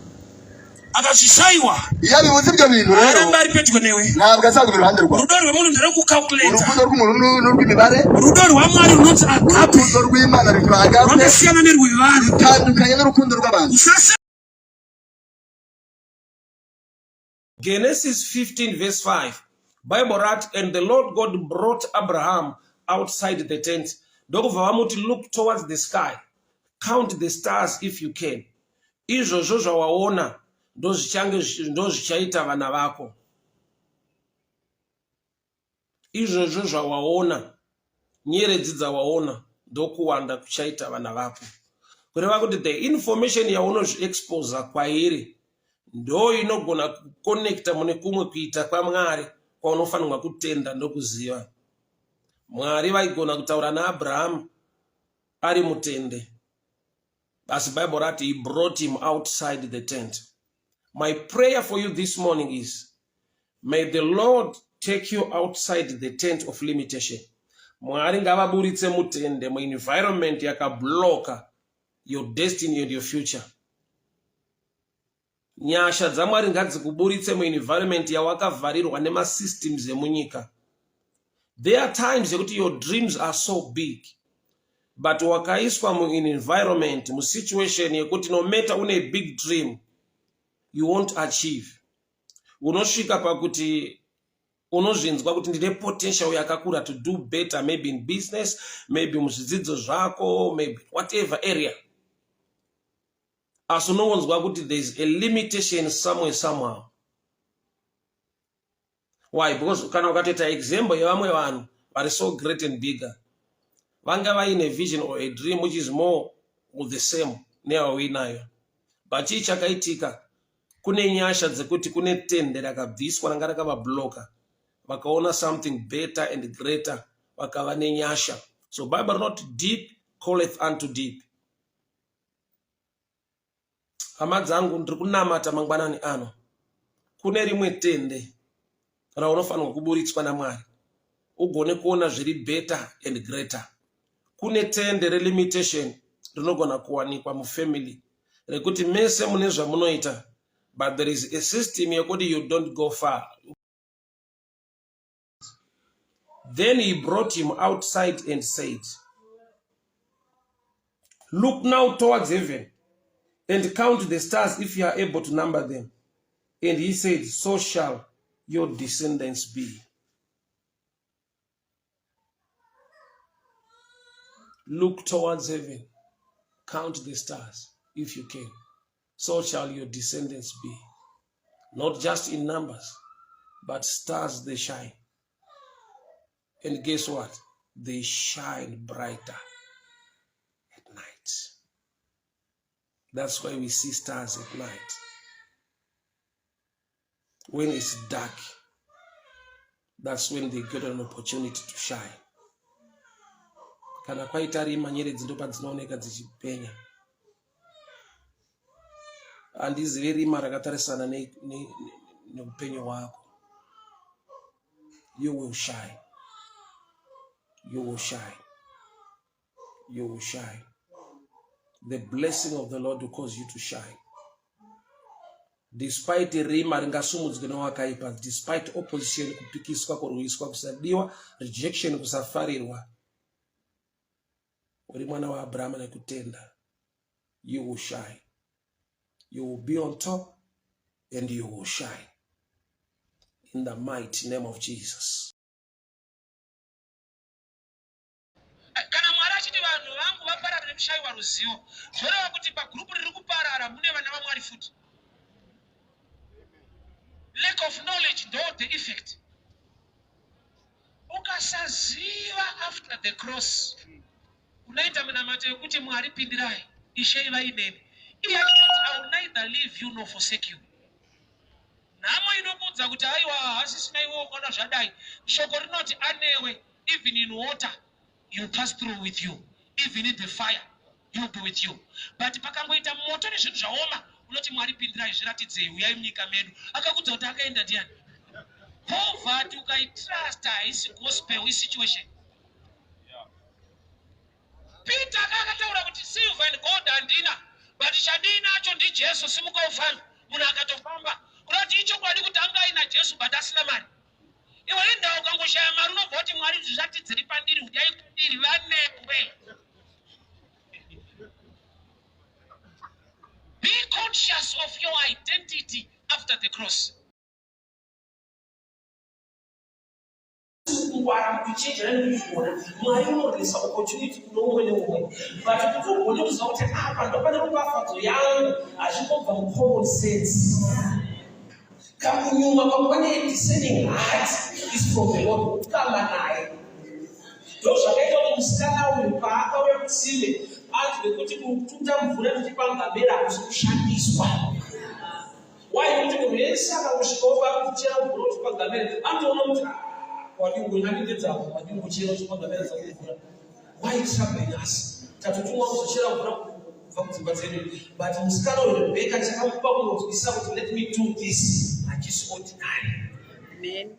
agashishaywa iyo bibuze ibyo bintu rero arambari petwe newe ntabwo azagumira uruhande rwawe urudori rw'umuntu ndero ku calculator urukundo rw'umuntu n'urw'imibare urudori wa mwari runotse akapi urukundo rw'Imana rwagaze rw'Imana n'urw'ibare tandukanye n'urukundo rw'abantu Genesis 15 verse 5. Bible writes, and the Lord God brought Abraham outside the tent. Dogovavamuti, look towards the sky. Count the stars if you can. Izvozvo zvawaona ndozvichaita vana vako. Izvozvo zvawaona nyeredzi dzawaona ndokuwanda kuchaita vana vako. Kureva kuti the information yaunozviexposa kwairi ndo inogona kuconnecta mune kumwe kuita kwaMwari kwaunofanirwa kutenda ndokuziva. Mwari vaigona kutaura naAbraham ari mutende. As the Bible writes, he brought him outside the tent. My prayer for you this morning is, may the Lord take you outside the tent of limitation. Mwari ngavaburitse mutende mu environment yakabloka your destiny and your future. Nyasha dzamwari ngadzikuburitse mu environment yawakavharirwa nemasystems emunyika. There are times yekuti your dreams are so big, but wakaiswa mu environment, mu situation yekuti no matter une big dream, you won't achieve. Unosvika pakuti unozvinzwa kuti ndine potential yakakura to do better, maybe in business, maybe muzvidzidzo zvako, maybe whatever area. As unongonzwa kuti there is a limitation somewhere somehow. Why? Because kana ukatoita example yevamwe vanhu vari so great and bigger, vanga vaine vision or a dream which is more of the same neyawainayo, but chii chakaitika, kune nyasha dzekuti kune tende rakabviswa ranga rakavabloka, vakaona something better and greater, vakava nenyasha. So Bible not deep calleth unto deep. Hama dzangu ndiri kunamata mangwanani ano, kune rimwe tende raunofanirwa kuburitswa naMwari ugone kuona zviri better and greater. Kune tende relimitation rinogona kuwanikwa mufamily rekuti mese mune zvamunoita, but there is a system yekuti you don't go far. Then he brought him outside and said, look now towards heaven and count the stars if you are able to number them. And he said, so shall your descendants be. Look towards heaven, count the stars if you can. So shall your descendants be. Not just in numbers, but stars they shine. And guess what? They shine brighter at night. That's why we see stars at night. When it's dark, that's when they get an opportunity to shine. Kana kwaita rima nyeredzi ndo padzinooneka dzichipenya. Handizivi rima rakatarisana neupenyu hwako. You will shine. You will shine. You will shine. The blessing of the Lord will cause you to shine. Despite rima ringasumudzwe newakaipa, despite opposition, kupikiswa, kurwiswa, kusadiwa, rejection, kusafarirwa, uri mwana wa Abraham nekutenda, you will shine. You will be on top and you will shine. In the mighty name of Jesus. Kana mwari achiti vanhu vangu vaparara nekushayiwa ruzivo, zvoreva kuti pagrupu riri kuparara mune vana vaMwari futi. Lack of knowledge ndo the effect. Ukasaziva after the cross, unaita minamato yekuti Mwari pindirai, Ishe vaineni. Iye achiti I will neither leave you nor forsake you. Nhamo inobudza kuti aiwa hasisina iwe ukona zvadai. Shoko rinoti anewe, even in water you pass through with you, even in the fire you'll be with you. But pakangoita moto nezvinhu zvaoma, unoti Mwari pindirai zviratidzei, uyai munyika medu. Akakudza kuti akaenda ndiani? Poverty ukaitrust haisi gospel situation. Peter akataura kuti silver and gold handina, but chandinacho ndi Jesu, simuka ufambe. Munhu akatofamba kuti icho kwadi kuti anga aina Jesu but asina mari. Iwe indawo ukangoshaya mari unobva kuti Mwari zvatidziri pandiri, uyai pandiri vanewe. Be conscious of your identity after the cross. Mwari unorisa opportunity kuno umwe neumwe, but kuti ugone kuziva kuti apa ndo pane ropafadzo yangu hazvingobva mucommon sense. Kakunyuma kwakwane discerning heart is from the Lord, kutamba naye. Ndo zvakaita kuti musikana uyu paakauya kutsime anzwe kuti kututa mvura ndichipangamera hakusi kushandiswa. Why kuti munhu wese akakusvikawo pakuchera mvura uchipangamera anotoona kuti wadingonyanidedzapo wadingochera uchipangamera dzakuvura. Why troubling us? Tatotumwa kuzochera mvura kubva kudzimba dzedu, but musikana uyu Rebecca chakamupa kunozwisisa kuti let me do this, hachisi ordinary. Amen.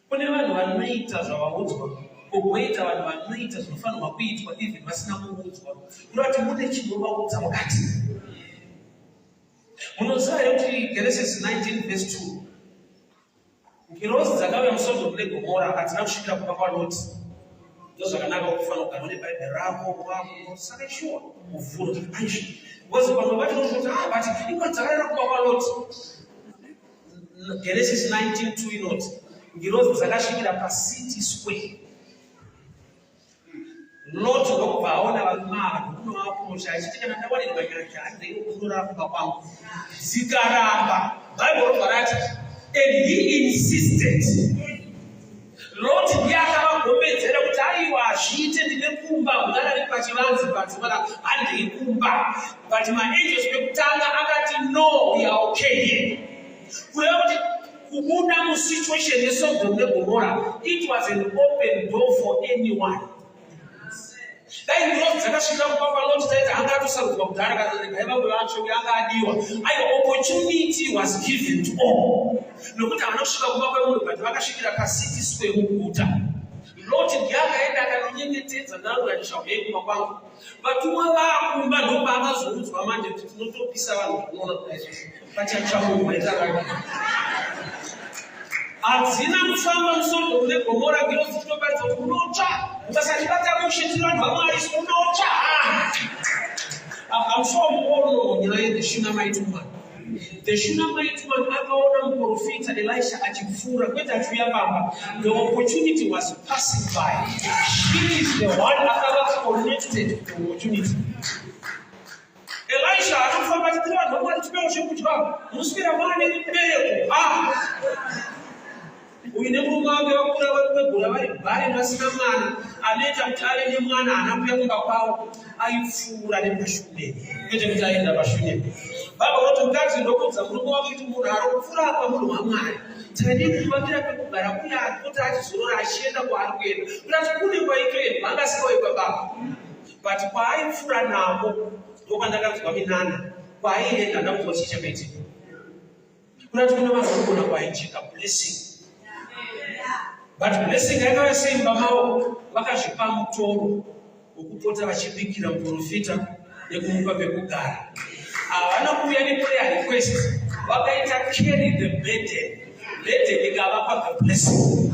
Kune vanhu vanoita zvavaudzwa, kugoita vanhu vanoita zvinofanirwa kuitwa even vasina kuudzwa. Kurati mune chinovaudza mukati. Munoziva here kuti Genesis 19 verse 2. Ngirozi dzakauya muSodhomu neGomora hadzina kusvikira kupa kwaLoti. Ndo zvakanaka kufanira kugara nebhaibheri rako wako. Saka sure kuvhura aisha. Because pamwe vatinozoti but ingwa dzakarera kupa kwaLoti. Genesis 19:2 inoti ngirozi dzakasvikira paCity Square. Lot ndokubva aona varume ava ndokunovaposha achiti kana ndawarirwa nyasha handireyo kundorara kuba kwangu. Dzikaramba Bible robva rati and he insisted. Lot ndiye akavagombedzera kuti aiwa hazviite ndine kumba mudara ri pachivanze padzimara handei kumba. But maangels pekutanga akati no, we are okay here. Kureva kuti kubuda musituation yeSodom neGomora, it was an open door for anyone. Dai ngirozi dzakasvika kupa kwaLoti taiti anga atosarudzwa kudhara kana vamwe vacho anga adiwa. Aiwa opportunity was given to all. Nokuti havana kusvika kupa kwemunhu but vakasvikira paCity Square muguta. Loti ndiye akaenda akanonyengetedza ndaanganisha uyai kumba kwangu. Vatumwa vakumba ndo paakazoudzwa manje kuti tinotopisa vanhu zvinoona kudaizvozvo. Pachachaumwa itakadii. Hadzina kufamba muSodhomu neGomora ngirozi dzinoparidza kuti unotsva. Ukasachibata mushetiri vanhu vaMwari unotsva. I'm sure you all know nyaya the Shunammite woman. The Shunammite woman akaona muprofita Elisha achipfuura kwete achiuya pamba. The opportunity was passing by. She is the one akava connected to the opportunity. Elisha akafamba achiti vanhu vaMwari tipewo chekudya. Muswera mwane kubereko. uine murume wake vakura vari kwegura vari bhari vasina mwana anoita kuti ave nemwana anakuya kumba kwavo aipfuura nepashure kwete kuti aenda pashure. Baba vanoti mukadzi ndokudza murume wake kuti munhu ari kupfuura apa munhu waMwari tadii kuvakira pekugara kuya kuti achizorora achienda kwaari kuenda kuti kune kwaitoendwa angasikawaikwa baba but kwaaipfuura navo ndokwandakanzwa minana kwaaienda ndakuti chichakaitika kuti kuna vanhu vanogona kwaitika blessing. But blessing yakava seimba mavo vakazvipa mutoro wokupota vachibikira muprofita nekumupa pekugara. Havana kuuya neprayer request, vakaita carry the burden. Burden ikavapa the blessing.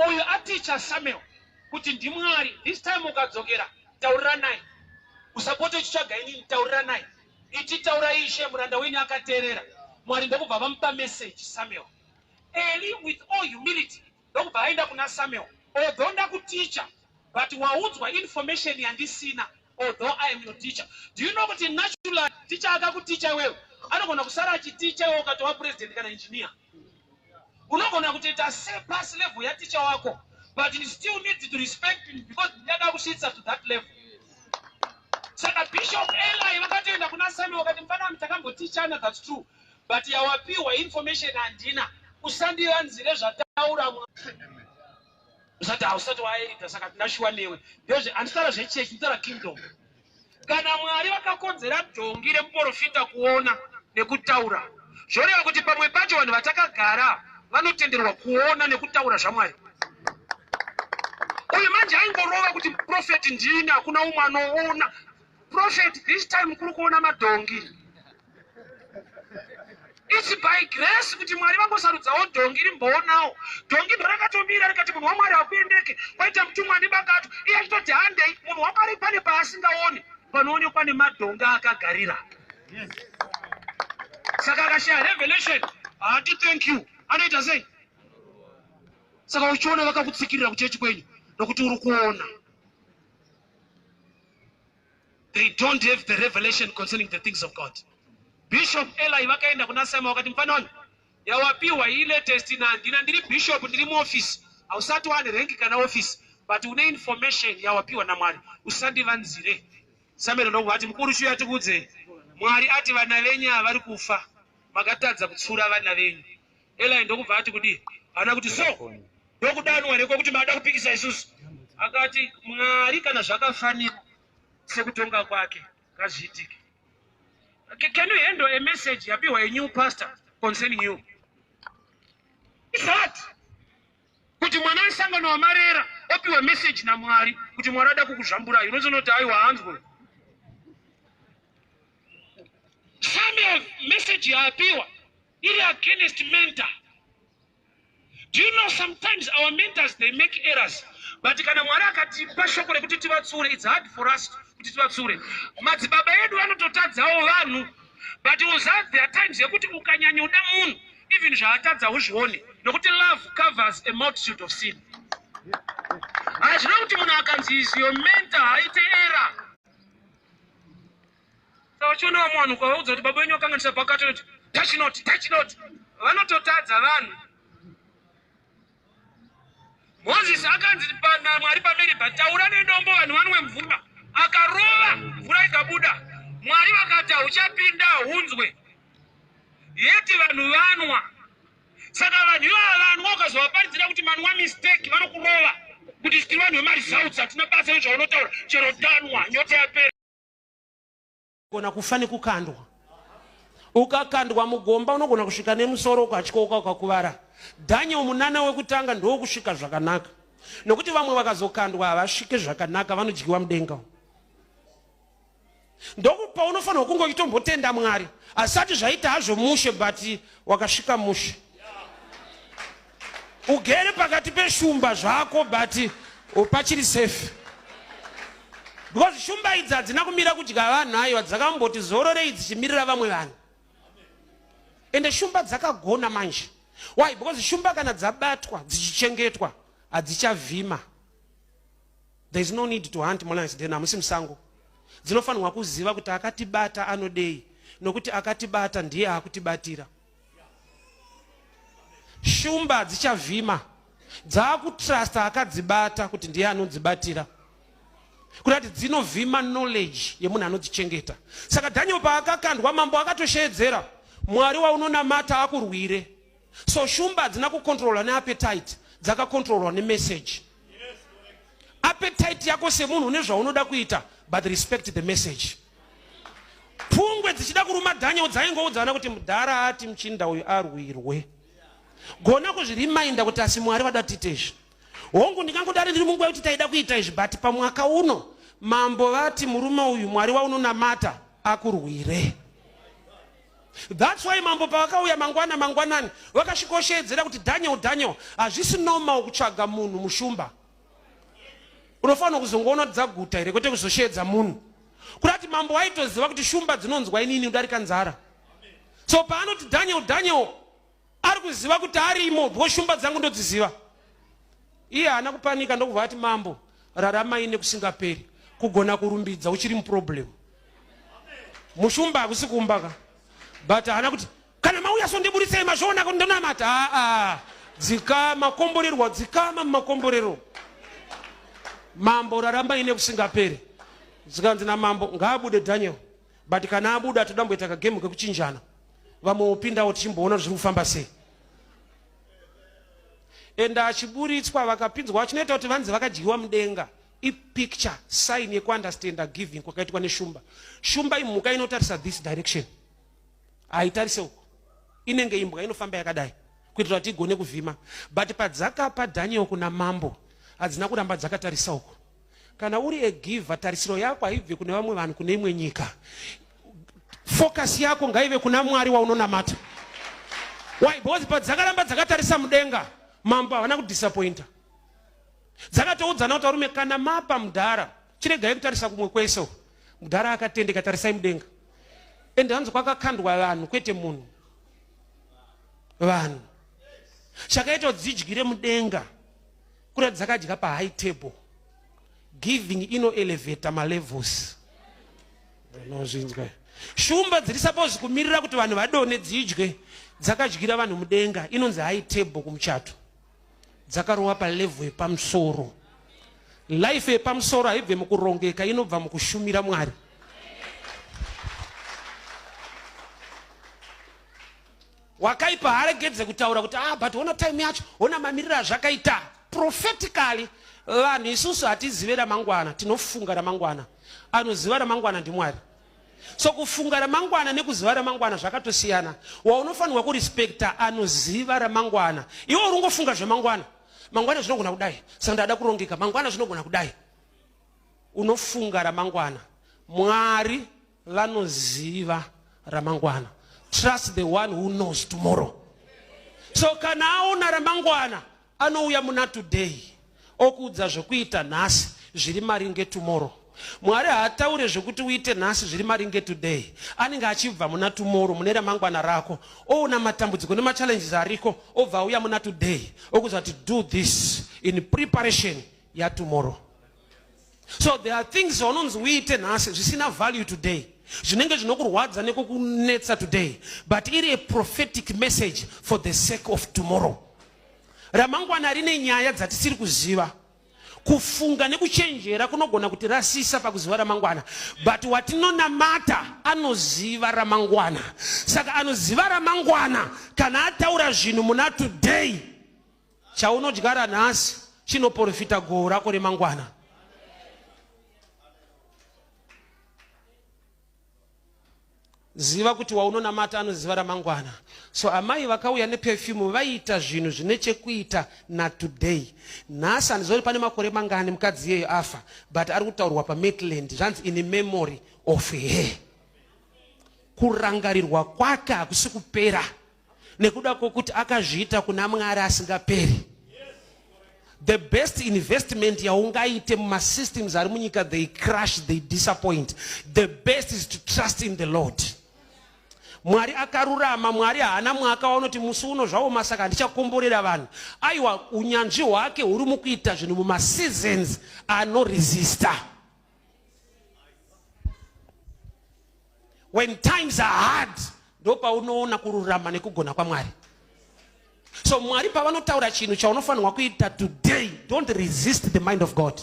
Uyu aticha Samuel kuti ndimwari this time ukadzokera taurira naye. Usapote chichaga ini taurira naye. Ichitaura ishe muranda wenyu akateerera. Mwari ndokubva vamupa message Samuel. Eli with all humility ndokubva aenda kuna Samuel. Although ndakuticha but waudzwa information yandisina although I am your teacher. Do you know kuti natural teacher akakuticha wewe anogona kusara achiticha wewe ukatova president kana engineer. Unogona kutoita pass level ya teacher wako but you still need to respect him because yakakusvitsa to that level. Saka Bishop Eli vakatoenda kuna Samuel wakati mfana mtakambotichana, that's true. But yawapiwa information handina usandivanzire zvataura usati hausati waita saka tinashuwa newe ndozve handitaura zvechechi nditaura kingdom. Kana Mwari vakakonzera dhongi remuprofita kuona nekutaura zvoreva kuti pamwe pacho vanhu vatakagara vanotenderwa kuona nekutaura zvaMwari. Uyu manje aingorova kuti prophet ndini hakuna umwe anoona. Prophet this time kuri kuona madhongi. It's by grace kuti Mwari vangosarudzawo dhongi rimboonawo. Dhongi ndo rakatomira rikati munhu waMwari hakuendeke kwaita mutumwa nebakato iye achitoti handei munhu waMwari pane paasingaoni panoonekwa nemadhongi akagarira. Saka akashaya revelation hati thank you anoita sei. Saka uchiona vakakutsikirira kuchechi kwenyu nokuti uri kuona. They don't have the revelation concerning the things of God. Bishop Eli vakaenda kuna Samuel wakati mfano yawapiwa ile test na ndiri bishop ndiri mu office hausati wane rank kana office but une information yawapiwa na Mwari usandivanzire. Samuel ndongo ati mukuru shuya tikudze Mwari ati vana venyu vari kufa makatadza kutsura vana venyu. Eli ndokubva ati kudi ana kuti so ndokudanwa reko kuti mada kupikisa isusu akati Mwari kana zvakafanira sekutonga kwake kazviitike. Can you handle a message yapiwa a new pastor concerning you? It's hard. Kuti mwana wesangano wamarera opiwa message na Mwari kuti Mwari ada kukuzvambura unozonoti aiwa hanzwe. Samuel message yaapiwa iri against mentor. Do you know sometimes our mentors they make errors? But kana Mwari akatipa shoko rekuti tivatsure it's hard for us kuti tivatsure. Madzibaba edu anototadzawo vanhu but uzati there are times yekuti ukanyanya uda munhu even zvaatadza uzvione nokuti love covers a multitude of sin. Hazvina kuti munhu akanzi is your mentor haite error. Saka uchionawo munhu kwaudza kuti baba wenyu wakanganisa pakati kuti touch not vanototadza vanhu. Moses akanzi pana Mwari pamberi pataura nedombo vanhu vanwe mvura akarova mvura ikabuda. Mwari vakati uchapinda hunzwe yeti vanhu vanwa. Saka vanhu ivava vanwa ukazovaparidzira kuti manwa mistake vanokurova kuti tiri vanhu vemaresults hatina basa nezvaunotaura chero danwa nyota yapera. Gona kufa nekukandwa. Ukakandwa mugomba unogona kusvika nemusoro ukatyoka ukakuvara. Daniel munana wekutanga ndo kusvika zvakanaka. Nokuti vamwe vakazokandwa havasvike zvakanaka vanodyiwa mudenga. Ndokupa unofanira kungoitombotenda Mwari asati zvaita hazvo mushe but wakasvika mushe. Ugere pakati peshumba zvako but pachiri safe. Because shumba idzi hadzina kumira kudya vanhu aiwa dzakamboti zororei dzichimirira vamwe vanhu. Ende shumba dzakagona manje. Why? Because shumba kana dzabatwa dzichichengetwa hadzichavhima. There is no need to hunt monans then amusi musango. Dzinofanirwa kuziva kuti akatibata anodei nokuti akatibata ndiye akutibatira. Shumba dzichavhima, dzakutrasta akadzibata kuti ndiye anodzibatira. Kuti dzinovhima knowledge yemunhu anodzichengeta. Saka Daniel paakakandwa mambo akatoshedzera, Mwari waunonamata akurwire. So shumba dzina kukontrola neappetite, dzakakontrolwa nemessage. Appetite yako semunhu une zvaunoda kuita, but respect the message. Pfungwe dzichida kuruma Daniel dzaingoudzana kuti mudhara ati muchinda uyu arwirwe. Gona kuzvirimainda kuti asi Mwari vada tiite izvi. Hongu ndingangodari ndiri munguva kuti taida kuita izvi, but pamwaka uno mambo vati murume uyu Mwari waunonamata akurwire. That's why mambo pavakauya mangwanani vakashikoshedzera kuti Daniel hazvisi normal kutsvaga munhu mushumba. Unofanira kuzongoona dzaguta here kwete kuzoshedza munhu. Kurati mambo waitoziva kuti shumba dzinonzwa inini kudarika nzara. So paanoti Daniel ari kuziva kuti arimo bwo shumba dzangu ndodziziva. Iye haana kupanika ndokubva ati mambo raramai nekusingaperi, kugona kurumbidza uchiri muproblem. Mushumba hakusi kuumbaka. But haana kuti kana mauya sondiburisei mazvoona kuti ndonamata. Dzika makomborerwa, dzikama mumakomborero. Mambo raramai nekusingaperi. Zikanzi namambo ngaabude Daniel, but kana abuda todamboita kagemu kekuchinjana. Vamopindawo tichimboona zviri kufamba sei. Enda achiburitswa vakapinzwa chinoita kuti vanzi vakadyiwa mudenga. Picture sign yekuunderstanda giving kwakaitwa neshumba. Shumba imhuka inotarisa this direction. Haitarise uko. Inenge imbwa inofamba yakadai kuitira kuti igone kuvhima. But padzakapa Daniel kuna mambo hadzina kuramba dzakatarisa uko. Kana uri a giver, tarisiro yako haibve kune vamwe vanhu kune imwe nyika. Focus yako ngaive kuna Mwari waunonamata. Why? Because padzakaramba dzakatarisa mudenga, mambo havana kudisappointa. Dzakatoudzana kuti varume kana mapa mudhara, chiregai kutarisa kumwe kwese. Mudhara akatendeka, tarisai mudenga. Ende hanzi kwakakandwa vanhu kwete munhu. Vanhu. Chakaita dzidyire mudenga. Kuti dzakadya pa high table. Giving ino elevator ma levels. Shumba dziri suppose kumirira kuti vanhu vadone dzidye, dzakadyira vanhu mudenga, inonzi high table kumuchato. Dzakarowa pa level yepamusoro. Life yepamusoro haibve mukurongeka, inobva mukushumira Mwari. Wakaipa haregedze kutaura kuti but ona time yacho, ona mamirira zvakaita. Prophetically vanhu isusu hatizive ramangwana, tinofunga ramangwana. Anoziva ramangwana ndi Mwari. So kufunga ramangwana nekuziva ramangwana zvakatosiyana. Waunofanirwa kurespekta anoziva ramangwana. Iwe urungofunga zvemangwana. Mangwana zvinogona kudai, saka ndada kurongeka. Mangwana zvinogona kudai. Unofunga ramangwana. Mwari vanoziva ramangwana. Trust the one who knows tomorrow. So kana aona ramangwana, anouya muna today. Okudza zvokuita nhasi zviri maringe tomorrow. Mwari haataure zvokuti uite nhasi zviri maringe today. Anenge achibva muna tomorrow, mune ramangwana rako. Oona matambudziko nemachallenges ariko, obva auya muna today. Okudza kuti do this in preparation ya tomorrow. So there are things ononzi uite nhasi zvisina value today. Zvinenge zvinokurwadza nekukunetsa today. But iri a prophetic message for the sake of tomorrow. Ramangwana rine nyaya dzatisiri kuziva. Kufunga nekuchenjera kunogona kuti rasisa pakuziva ramangwana. But watinonamata anoziva ramangwana. Saka anoziva ramangwana kana ataura zvinhu muna today. Chaunodyara nhasi chinoprofita goho rako remangwana. Ziva kuti waunonamata anoziva ramangwana. So amai vakauya neperfume vaita zvinhu zvine chekuita na today. Nhasi handizori pane makore mangani mukadzi iyeyo afa, but ari kutaurwa pa Maitland zvanzi in memory of her. Kurangarirwa kwake hakusi kupera nekuda kwokuti akazviita kuna Mwari asingaperi. The best investment yaungaite mumasystems ari munyika, they crash, they disappoint. The best is to trust in the Lord. Mwari akarurama, Mwari haana mwaka waunoti musi uno zvavo masaka ndichakomborera vanhu. Aiwa unyanzvi hwake huri mukuita zvinhu mumaseasons anoresista. When times are hard, ndopa unoona kururama nekugona kwa Mwari. So Mwari pavanotaura chinhu chaunofanirwa kuita today, don't resist the mind of God.